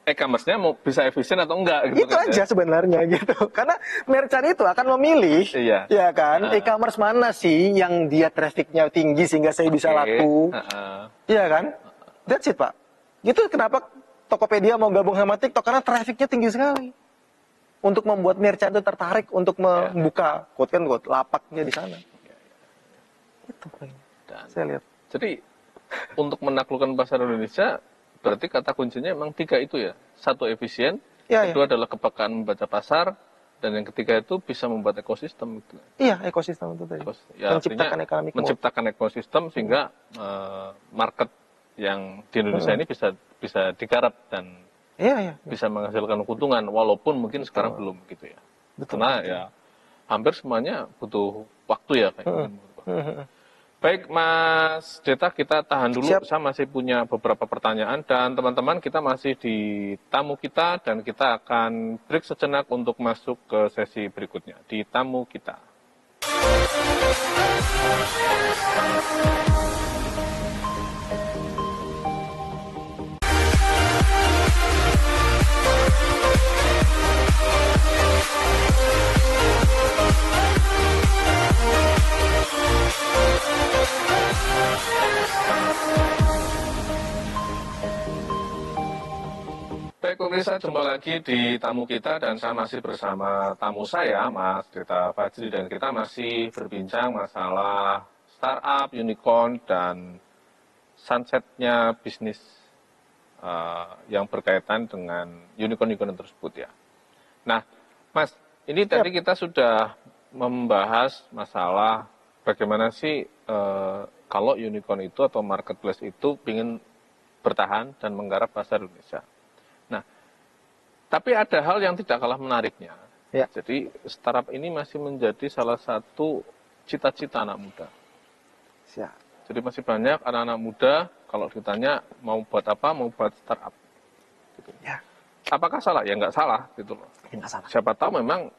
e-commerce-nya mau bisa efisien atau enggak gitu Itu kan, aja sebenarnya gitu. Karena merchant itu akan memilih, Iya. ya kan, e-commerce mana sih yang dia traffic-nya tinggi sehingga saya bisa laku, iya kan? That's it, Pak. Gitu kenapa Tokopedia mau gabung sama TikTok, karena traffic-nya tinggi sekali. Untuk membuat merchant itu tertarik untuk membuka quote lapaknya di sana. Itu poinnya. Saya lihat. Jadi untuk menaklukkan pasar Indonesia berarti kata kuncinya emang 3 itu ya. 1 efisien, kedua adalah kepekaan membaca pasar, dan yang ketiga itu bisa membuat ekosistem gitu. Iya, ekosistem itu tadi. Ya, menciptakan ekosistem sehingga market yang di Indonesia ini bisa digarap dan bisa menghasilkan keuntungan walaupun mungkin sekarang belum gitu ya. Karena ya hampir semuanya butuh waktu ya kayak gitu. Baik Mas Deta, kita tahan dulu. Siap. Saya masih punya beberapa pertanyaan dan teman-teman kita masih di tamu kita dan kita akan break sejenak untuk masuk ke sesi berikutnya di tamu kita. Baik pemirsa, jumpa lagi di tamu kita dan saya masih bersama tamu saya, Mas Deta Fajri, dan kita masih berbincang masalah startup, unicorn, dan sunsetnya bisnis yang berkaitan dengan unicorn-unicorn tersebut ya. Nah, Mas, ini tadi kita sudah membahas masalah bagaimana sih kalau unicorn itu atau marketplace itu ingin bertahan dan menggarap pasar Indonesia. Tapi ada hal yang tidak kalah menariknya. Ya. Jadi startup ini masih menjadi salah satu cita-cita anak muda. Siap. Jadi masih banyak anak-anak muda kalau ditanya mau buat apa, mau buat startup. Gitu. Ya. Apakah salah? Ya nggak salah gitu loh. Nggak salah. Siapa tahu memang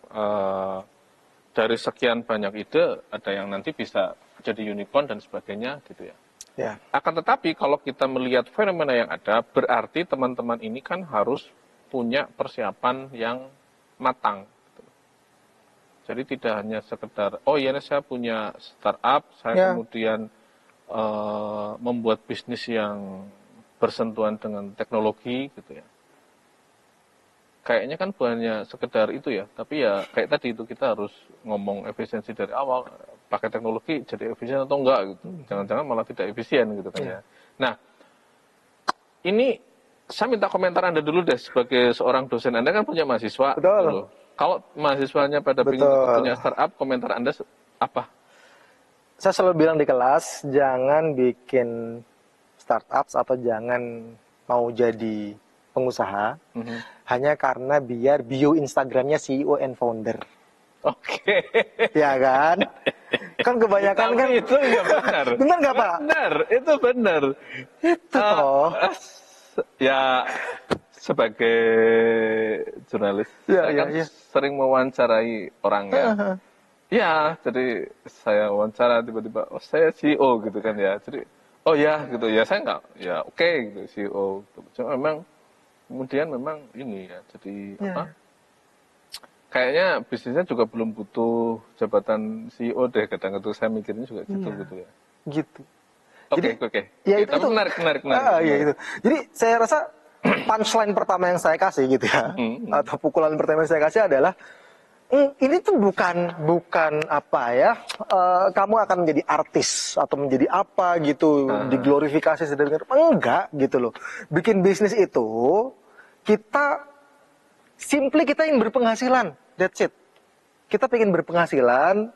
dari sekian banyak ide ada yang nanti bisa jadi unicorn dan sebagainya gitu ya. Ya. Akan tetapi kalau kita melihat fenomena yang ada, berarti teman-teman ini kan harus punya persiapan yang matang. Jadi tidak hanya sekedar, oh iya saya punya startup, saya kemudian membuat bisnis yang bersentuhan dengan teknologi gitu ya. Kayaknya kan bukannya sekedar itu ya, tapi ya kayak tadi itu kita harus ngomong efisiensi dari awal, pakai teknologi jadi efisien atau enggak gitu. Jangan-jangan malah tidak efisien gitu kan ya. Nah, ini saya minta komentar Anda dulu deh sebagai seorang dosen. Anda kan punya mahasiswa. Betul. Dulu. Kalau mahasiswanya pada ingin punya startup, komentar Anda apa? Saya selalu bilang di kelas, jangan bikin startups atau jangan mau jadi pengusaha hanya karena biar bio Instagramnya CEO and founder. Oke. Ya kan? Kan kebanyakan kan itu ya benar. Benar nggak Pak? Benar, itu benar. Itu toh. Ya sebagai jurnalis saya sering mewawancarai orangnya. Ya, jadi saya wawancara tiba-tiba, oh saya CEO gitu kan ya. Jadi, oh ya gitu ya, saya enggak, ya oke gitu CEO. Cuma memang kemudian memang ini ya, jadi apa? Kayaknya bisnisnya juga belum butuh jabatan CEO deh, kadang-kadang saya mikirnya juga gitu gitu ya. Gitu. Oke. Ya itu menarik. Iya itu. Jadi saya rasa punchline pertama yang saya kasih gitu ya, atau pukulan pertama yang saya kasih adalah ini tuh bukan apa ya, kamu akan menjadi artis atau menjadi apa gitu, diglorifikasi sedemikian, enggak gitu loh. Bikin bisnis itu kita ingin berpenghasilan, that's it. Kita pengen berpenghasilan.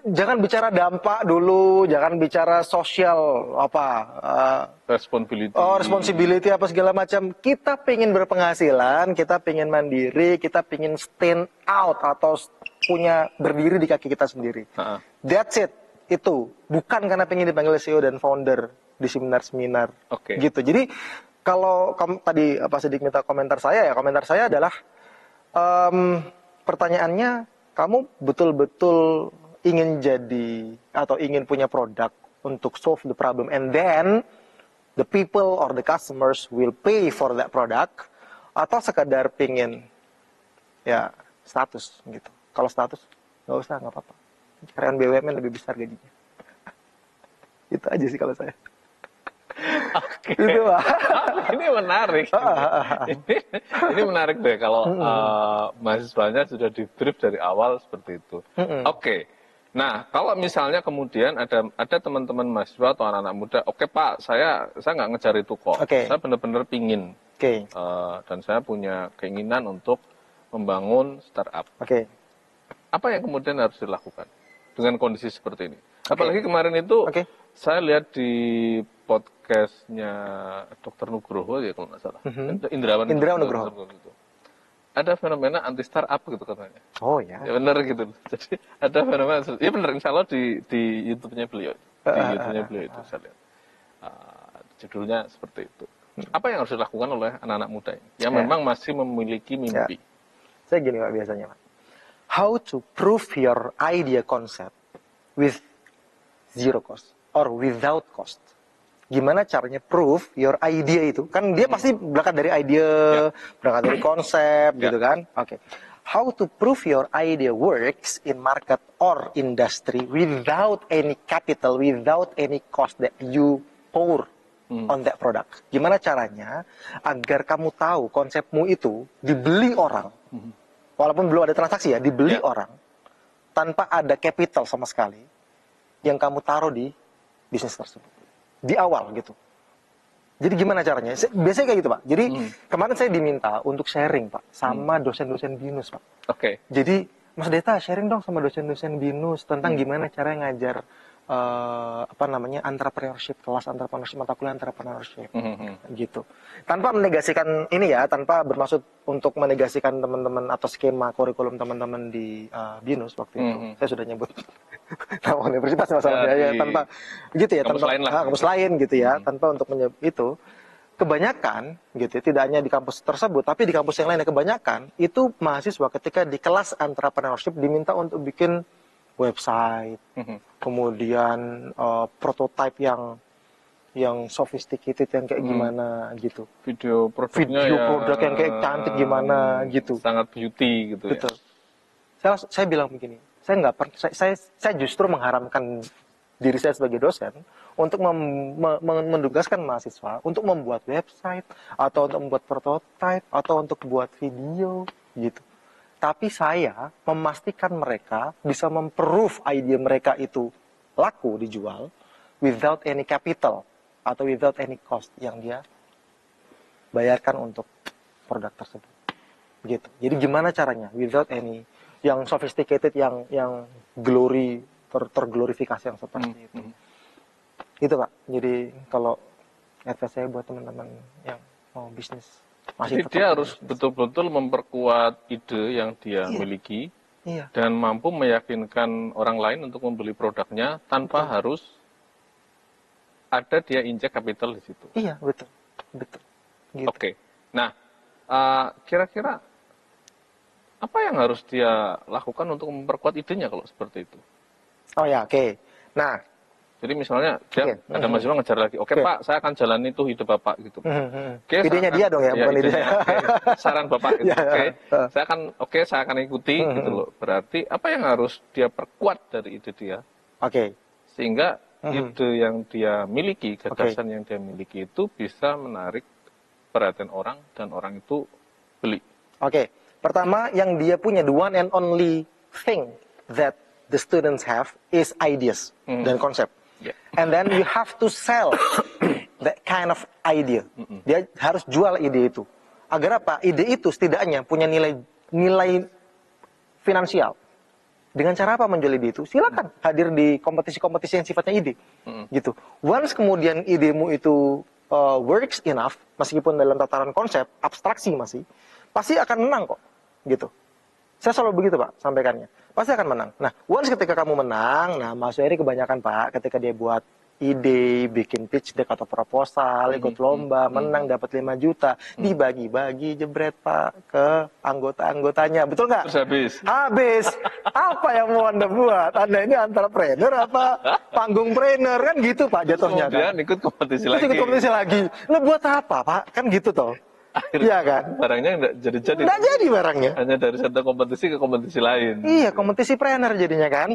Jangan bicara dampak dulu, jangan bicara sosial responsibility apa segala macam. Kita pengen berpenghasilan, kita pengen mandiri, kita pengen stand out atau punya berdiri di kaki kita sendiri. That's it. Itu bukan karena pengen dipanggil CEO dan founder di seminar-seminar gitu. Jadi kalau tadi Pak Sidik minta komentar saya adalah pertanyaannya, kamu betul-betul ingin jadi atau ingin punya produk untuk solve the problem and then the people or the customers will pay for that product, atau sekadar pingin ya status gitu. Kalau status nggak usah, nggak apa-apa. Karyawan BUMN lebih besar gajinya. Itu aja sih kalau saya. Oke. Itu Pak. Ini menarik. Ini menarik deh kalau mahasiswanya sudah di-brief dari awal seperti itu. Oke. Nah, kalau misalnya kemudian ada teman-teman mahasiswa atau anak-anak muda, oke Pak, saya nggak ngejar itu kok. Oke. Saya benar-benar pingin. Oke. Dan saya punya keinginan untuk membangun startup. Oke. Apa yang kemudian harus dilakukan dengan kondisi seperti ini? Apalagi kemarin itu saya lihat di podcastnya Dr. Nugroho ya kalau nggak salah, Indrawan Nugroho. Gitu. Ada fenomena anti startup gitu katanya. Oh ya. Ya benar gitu. Jadi ada fenomena, ya benar insya Allah di YouTube-nya beliau, itu saya lihat. Judulnya seperti itu. Apa yang harus dilakukan oleh anak-anak muda ini yang memang masih memiliki mimpi? Saya gini Pak biasanya Pak. How to prove your idea concept with zero cost or without cost. Gimana caranya prove your idea itu? Kan dia pasti berangkat dari ide, berangkat dari konsep gitu kan. Oke. How to prove your idea works in market or industry without any capital, without any cost that you pour on that product. Gimana caranya agar kamu tahu konsepmu itu dibeli orang. Walaupun belum ada transaksi ya, dibeli orang tanpa ada capital sama sekali yang kamu taruh di bisnis tersebut di awal gitu. Jadi gimana caranya? Biasanya kayak gitu Pak. Jadi kemarin saya diminta untuk sharing Pak sama dosen-dosen BINUS Pak. Oke. Jadi Mas Deta sharing dong sama dosen-dosen BINUS tentang gimana cara ngajar entrepreneurship, kelas entrepreneurship, mata kuliah entrepreneurship gitu. Tanpa menegasikan ini ya, tanpa bermaksud untuk menegasikan teman-teman atau skema kurikulum teman-teman di BINUS waktu itu. Saya sudah nyebut nama universitas masalahnya ya, tanpa gitu ya, tanpa kampus lain gitu ya, tanpa untuk menyebut itu. Kebanyakan gitu ya, tidak hanya di kampus tersebut, tapi di kampus yang lainnya kebanyakan itu mahasiswa ketika di kelas entrepreneurship diminta untuk bikin website, kemudian prototype yang sophisticated yang kayak gimana gitu. Video produk yang kayak cantik gimana gitu. Sangat beauty gitu. Betul. Saya bilang begini, saya justru mengharamkan diri saya sebagai dosen untuk mendugaskan mahasiswa untuk membuat website atau untuk membuat prototype atau untuk buat video gitu. Tapi saya memastikan mereka bisa memprove ide mereka itu laku dijual without any capital atau without any cost yang dia bayarkan untuk produk tersebut. Gitu. Jadi gimana caranya without any yang sophisticated, yang terglorifikasi yang seperti itu. Itu Pak. Jadi kalau advice saya buat teman-teman yang mau bisnis, jadi dia harus betul-betul memperkuat ide yang dia miliki dan mampu meyakinkan orang lain untuk membeli produknya tanpa harus ada dia injek kapital di situ. Iya, betul. Gitu. Oke. Nah, kira-kira apa yang harus dia lakukan untuk memperkuat idenya kalau seperti itu? Oh ya, oke. Nah, jadi misalnya dia ada mahasiswa ngejar lagi, oke Pak, saya akan jalani itu ide Bapak gitu. Idenya dia dong ya, bukan ide saya. Saran Bapak gitu. Saya akan ikuti gitu loh. Berarti apa yang harus dia perkuat dari ide dia? Sehingga ide yang dia miliki, gagasan yang dia miliki itu bisa menarik perhatian orang dan orang itu beli. Pertama yang dia punya, the one and only thing that the students have is ideas dan konsep. And then you have to sell that kind of idea. Dia harus jual ide itu. Agar apa? Ide itu setidaknya punya nilai finansial. Dengan cara apa menjual ide itu? Silakan hadir di kompetisi-kompetisi yang sifatnya ide. Gitu. Once kemudian idemu itu works enough, meskipun dalam tataran konsep, abstraksi masih, pasti akan menang kok. Gitu. Saya selalu begitu Pak, sampaikannya. Pasti akan menang. Nah, once ketika kamu menang, nah mahasiswa ini kebanyakan Pak, ketika dia buat ide, bikin pitch deck atau proposal, ikut lomba, menang dapat 5 juta, dibagi-bagi jebret Pak ke anggota-anggotanya. Betul nggak? Terus habis. Habis. Apa yang mau Anda buat? Anda ini entrepreneur apa panggungpreneur? Kan gitu Pak jatuhnya. Kemudian kan? ikut kompetisi lagi. Ikut kompetisi lagi. Nah, buat apa Pak? Kan gitu toh. akhirnya Iya kan? barangnya nggak jadi-jadi. Nggak jadi barangnya. Hanya dari satu kompetisi ke kompetisi lain. Iya, kompetisi trainer jadinya kan.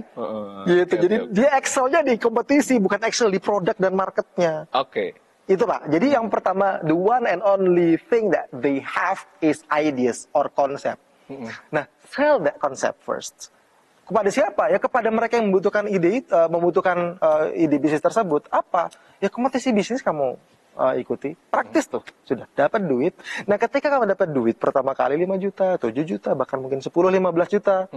Gitu. Oke, Jadi oke. dia excel-nya di kompetisi, bukan excel di produk dan marketnya. Oke. Itu Pak. Jadi yang pertama, the one and only thing that they have is ideas or concept. Nah, sell that concept first. Kepada siapa? Ya kepada mereka yang membutuhkan ide bisnis tersebut. Apa? Ya kompetisi bisnis kamu ikuti. Praktis tuh. Sudah dapat duit. Nah, ketika kamu dapat duit pertama kali 5 juta, 7 juta, bahkan mungkin 10, 15 juta.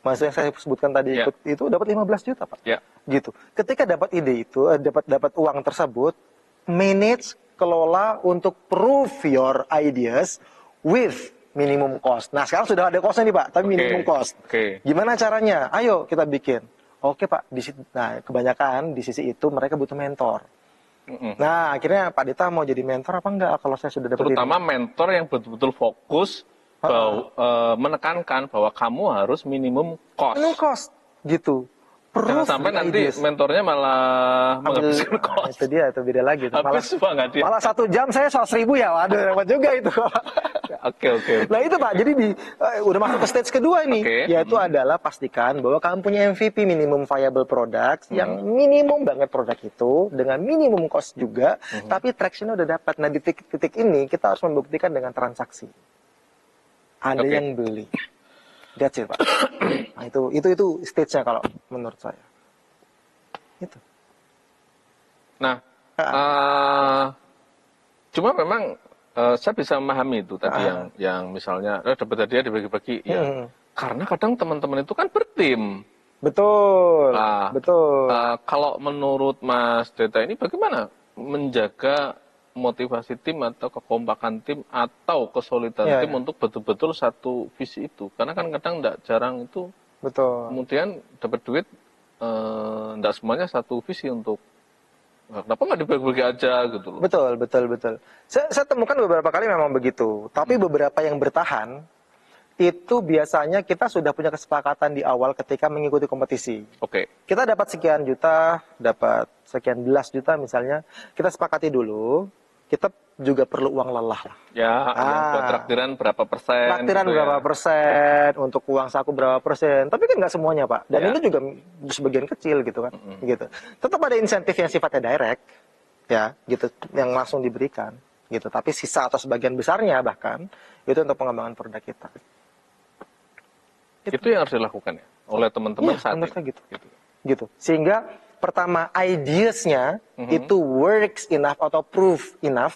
Masa yang saya sebutkan tadi Ya. ikut itu dapat 15 juta, Pak. Ya. Gitu. Ketika dapat ide itu, dapat uang tersebut, manage, kelola untuk prove your ideas with minimum cost. Nah, sekarang sudah ada costnya nih Pak, tapi Oke, minimum cost. oke. Gimana caranya? Ayo kita bikin. Oke Pak, nah kebanyakan di sisi itu mereka butuh mentor. Nah, akhirnya Pak Dita mau jadi mentor apa enggak kalau saya sudah dapat Terutama mentor yang betul-betul fokus menekankan bahwa kamu harus minimum cost. minimum cost gitu. Jangan Proof sampai the nanti ideas. mentornya malah menghabiskan cost. Itu dia, itu beda lagi. Habis banget dia. Malah 1 jam saya 100.000 ya, waduh dapat juga itu. Oke. Nah itu Pak, jadi udah masuk ke stage kedua ini, Oke. yaitu adalah pastikan bahwa kamu punya MVP, minimum viable products, yang minimum banget produk itu, dengan minimum cost juga, tapi traction-nya udah dapat. Nah di titik-titik ini kita harus membuktikan dengan transaksi. Ada Oke. yang beli. That's it Pak. Nah itu stage-nya kalau menurut saya. Itu. Nah, cuma memang saya bisa memahami itu tadi yang misalnya dapat hadiah dibagi-bagi, ya. Karena kadang teman-teman itu kan bertim. Betul. Nah, Betul. kalau menurut Mas Deta ini bagaimana menjaga motivasi tim atau kekompakan tim atau kesulitan Iya, tim iya. untuk betul-betul satu visi itu? Karena kan kadang jarang itu Betul. kemudian dapat duit, enggak semuanya satu visi untuk kenapa nggak dibagi-bagi aja gitu loh. Betul. Saya temukan beberapa kali memang begitu. Tapi beberapa yang bertahan, itu biasanya kita sudah punya kesepakatan di awal ketika mengikuti kompetisi. Oke. Kita dapat sekian juta, dapat sekian belas juta misalnya, kita sepakati dulu, kita juga perlu uang lelah lah. Ya, yang buat traktiran berapa persen. Traktiran gitu berapa ya. persen, untuk uang saku berapa persen. Tapi kan nggak semuanya Pak. Dan Ya. itu juga sebagian kecil gitu kan. Gitu. Tetap ada insentif yang sifatnya direct, ya, gitu, yang langsung diberikan, gitu. Tapi sisa atau sebagian besarnya bahkan itu untuk pengembangan produk kita. Itu yang harus dilakukan ya oleh teman-teman Iya, saat menurut ini. saya gitu. Sehingga pertama ideasnya itu works enough atau proof enough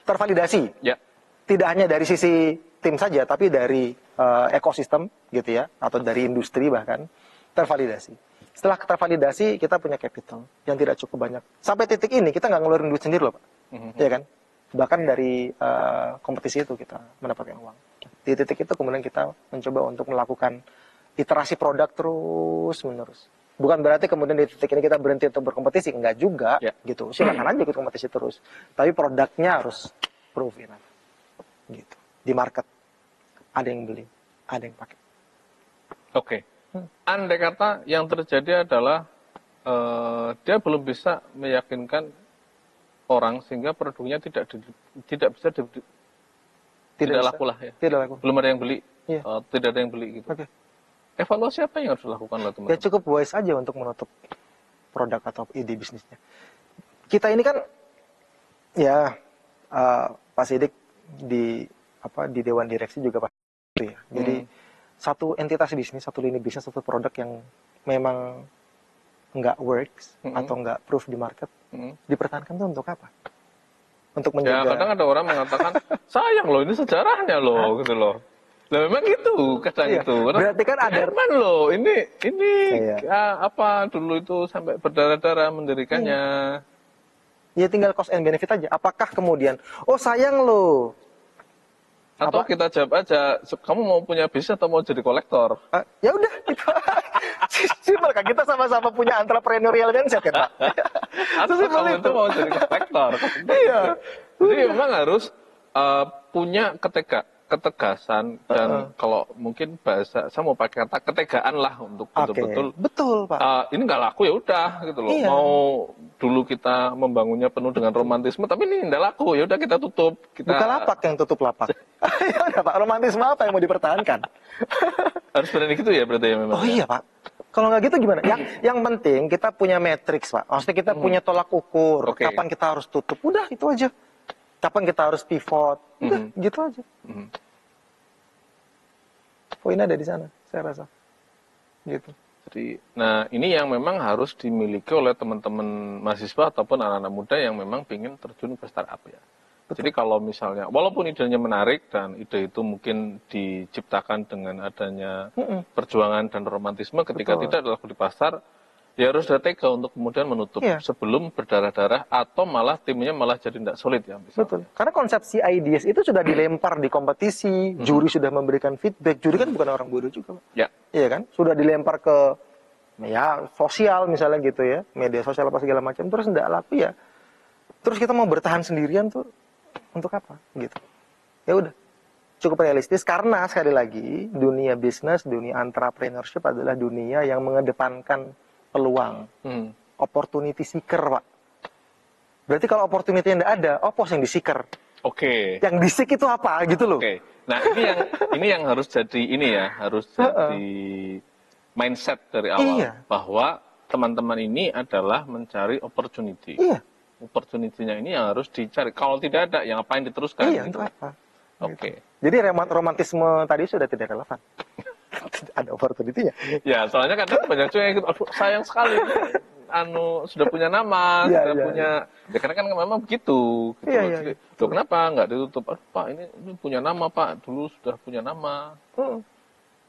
tervalidasi. Ya. Tidak hanya dari sisi tim saja, tapi dari ekosistem gitu ya, atau dari industri bahkan tervalidasi. Setelah tervalidasi, kita punya capital yang tidak cukup banyak. Sampai titik ini kita nggak ngeluarin duit sendiri loh Pak, ya kan? Bahkan dari kompetisi itu kita mendapatkan uang. Di titik itu kemudian kita mencoba untuk melakukan iterasi produk terus menerus. Bukan berarti kemudian di titik ini kita berhenti untuk berkompetisi, enggak juga, gitu. Silakan aja ikut kompetisi terus. Tapi produknya harus proof enough, gitu. Di market ada yang beli, ada yang pakai. Oke. Andai kata yang terjadi adalah dia belum bisa meyakinkan orang sehingga produknya tidak bisa tidak laku lah ya. Tidak laku. Belum ada yang beli, Iya. tidak ada yang beli gitu. Oke. Evaluasi apa yang harus dilakukan oleh Ya teman-teman? cukup wise aja untuk menutup produk atau ide bisnisnya. Kita ini kan, ya Pak Sidik di Dewan Direksi juga pasti ya. Jadi satu entitas bisnis, satu lini bisnis, satu produk yang memang nggak works atau nggak proof di market, dipertahankan itu untuk apa? Untuk Ya menjaga. kadang ada orang mengatakan sayang loh ini sejarahnya loh gitu loh. Lah memang gitu kadang Iya, itu. berarti kan ada- Herman loh ini Iya. apa dulu itu sampai berdarah-darah mendirikannya. Ya tinggal cost and benefit aja. Apakah kemudian, oh sayang loh, Atau Apa? kita jawab aja, kamu mau punya bisnis atau mau jadi kolektor? ya udah itu simpel kan, kita sama-sama punya entrepreneurial mindset kan Pak. Atau Sesimpel kamu itu mau jadi kolektor? Iya. Jadi memang harus punya ketegasan dan kalau mungkin bahasa saya mau pakai kata ketegaan lah untuk betul-betul betul Pak. Ini nggak laku ya udah gitu loh. Iya. Mau dulu kita membangunnya penuh dengan romantisme, tapi ini nggak laku ya udah kita tutup. Bukalapak yang tutup lapak. Ya udah Pak, romantisme apa yang mau dipertahankan? Harus berani gitu ya berarti ya memang. Oh iya Pak. Kalau nggak gitu gimana? Yang penting kita punya matriks Pak. Maksudnya kita punya tolak ukur. Kapan kita harus tutup? Udah itu aja. Kapan kita harus pivot? Udah gitu aja. Poinnya ada di sana, saya rasa. Gitu. Jadi, nah ini yang memang harus dimiliki oleh teman-teman mahasiswa ataupun anak-anak muda yang memang ingin terjun ke startup ya. Betul. Jadi kalau misalnya, walaupun idenya menarik dan ide itu mungkin diciptakan dengan adanya perjuangan dan romantisme, ketika tidak laku di pasar, ya harus ada tega untuk kemudian menutup sebelum berdarah-darah atau malah timnya malah jadi tidak solid ya. Misalnya. Betul. Karena konsepsi ideas itu sudah dilempar di kompetisi, juri sudah memberikan feedback. Juri kan bukan orang bodoh juga, Pak. Ya. Iya kan? Sudah dilempar ke ya sosial misalnya gitu ya, media sosial apa segala macam, terus tidak laku ya. Terus kita mau bertahan sendirian tuh untuk apa? Gitu. Ya udah. Cukup realistis karena sekali lagi dunia bisnis, dunia entrepreneurship adalah dunia yang mengedepankan peluang, opportunity seeker, Pak. Berarti kalau opportunity yang tidak ada, opos yang di-seeker. Oke. Yang di-seek itu apa, gitu loh. Oke. Nah ini yang harus jadi harus jadi mindset dari awal bahwa teman-teman ini adalah mencari opportunity. Iya. Opportunity-nya ini yang harus dicari. Kalau tidak ada, yang ngapain diteruskan? Iya, gitu. Itu apa? Oke. Jadi romantisme tadi sudah tidak relevan. Ada opportunity-nya. Ya, soalnya kadang banyak juga yang ikut, sayang sekali. Sudah punya nama, sudah punya. Ya karena kan memang begitu. Gitu. Iya. Loh, kenapa nggak ditutup? Pak, ini punya nama Pak. Dulu sudah punya nama.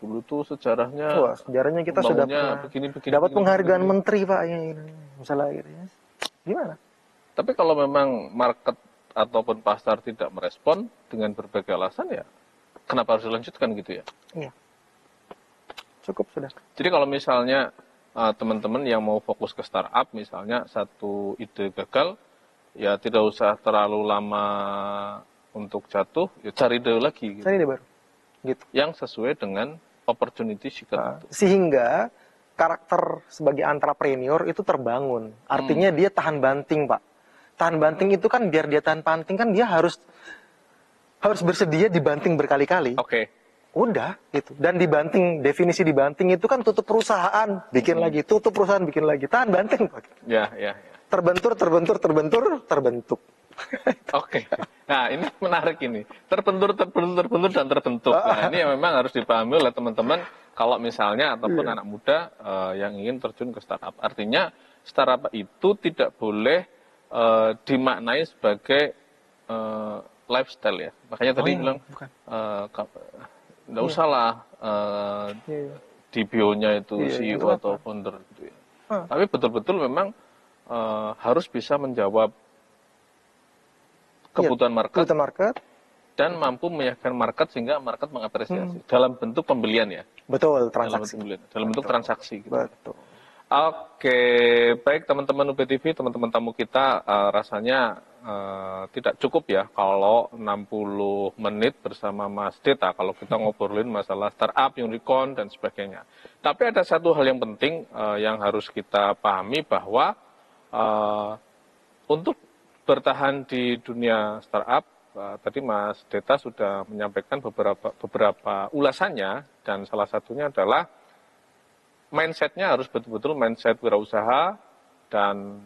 Dulu tuh sejarahnya. Wah, sejarahnya kita sudah pernah begini, dapat penghargaan menteri Pak. Misalnya gitu ya. Gimana? Tapi kalau memang market ataupun pasar tidak merespon dengan berbagai alasan ya, kenapa harus dilanjutkan gitu ya? Iya. Cukup sudah. Jadi kalau misalnya teman-teman yang mau fokus ke startup, misalnya satu ide gagal, ya tidak usah terlalu lama untuk jatuh, ya cari ide lagi. Gitu. Cari ide baru. Gitu. Yang sesuai dengan opportunity seeker. Sehingga karakter sebagai entrepreneur itu terbangun. Artinya dia tahan banting, Pak. Tahan banting itu kan biar dia tahan banting kan dia harus bersedia dibanting berkali-kali. Oke. Udah gitu. Dan dibanting, definisi dibanting itu kan tutup perusahaan, bikin lagi, tutup perusahaan, bikin lagi. Tahan banting, Pak. Ya. Terbentur, terbentuk. Oke. Nah, ini menarik ini. Terbentur, dan terbentuk. Nah, ini yang memang harus dipahami oleh teman-teman kalau misalnya ataupun anak muda yang ingin terjun ke startup. Artinya, startup itu tidak boleh dimaknai sebagai lifestyle ya. Makanya tadi bilang nggak usah lah di bio-nya itu CEO atau founder gitu ya. Tapi betul-betul memang harus bisa menjawab kebutuhan market dan mampu meyakinkan market sehingga market mengapresiasi dalam bentuk pembelian ya. Betul, transaksi. Dalam bentuk transaksi gitu. Betul. Oke, baik teman-teman UBTV, teman-teman tamu kita, rasanya tidak cukup ya kalau 60 menit bersama Mas Deta kalau kita ngobrolin masalah startup, unicorn, dan sebagainya. Tapi ada satu hal yang penting yang harus kita pahami bahwa untuk bertahan di dunia startup, tadi Mas Deta sudah menyampaikan beberapa ulasannya, dan salah satunya adalah mindset-nya harus betul-betul mindset wirausaha, dan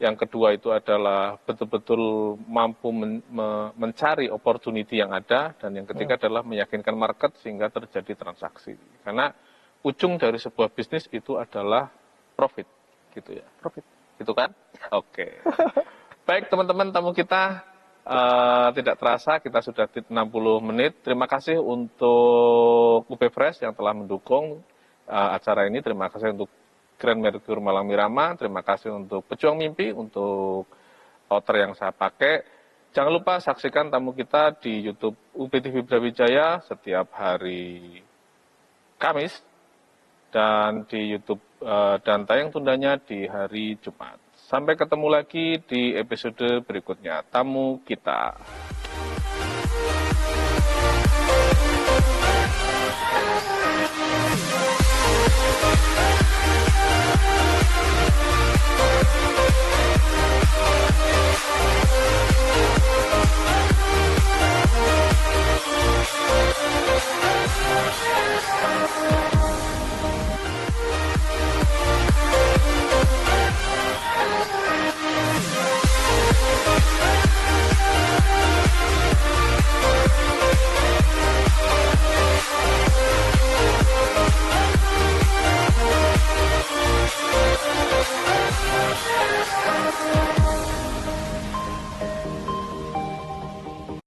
yang kedua itu adalah betul-betul mampu mencari opportunity yang ada, dan yang ketiga adalah meyakinkan market sehingga terjadi transaksi. Karena ujung dari sebuah bisnis itu adalah profit, gitu ya. Profit. Gitu kan? Oke. Baik teman-teman tamu kita, tidak terasa kita sudah di 60 menit. Terima kasih untuk UB Fresh yang telah mendukung acara ini. Terima kasih untuk Grand Mercure Malang Mirama. Terima kasih untuk Pejuang Mimpi, untuk outer yang saya pakai. Jangan lupa saksikan tamu kita di YouTube UBTV Brawijaya setiap hari Kamis, dan di YouTube dan tayang tundanya di hari Jumat. Sampai ketemu lagi di episode berikutnya. Tamu kita.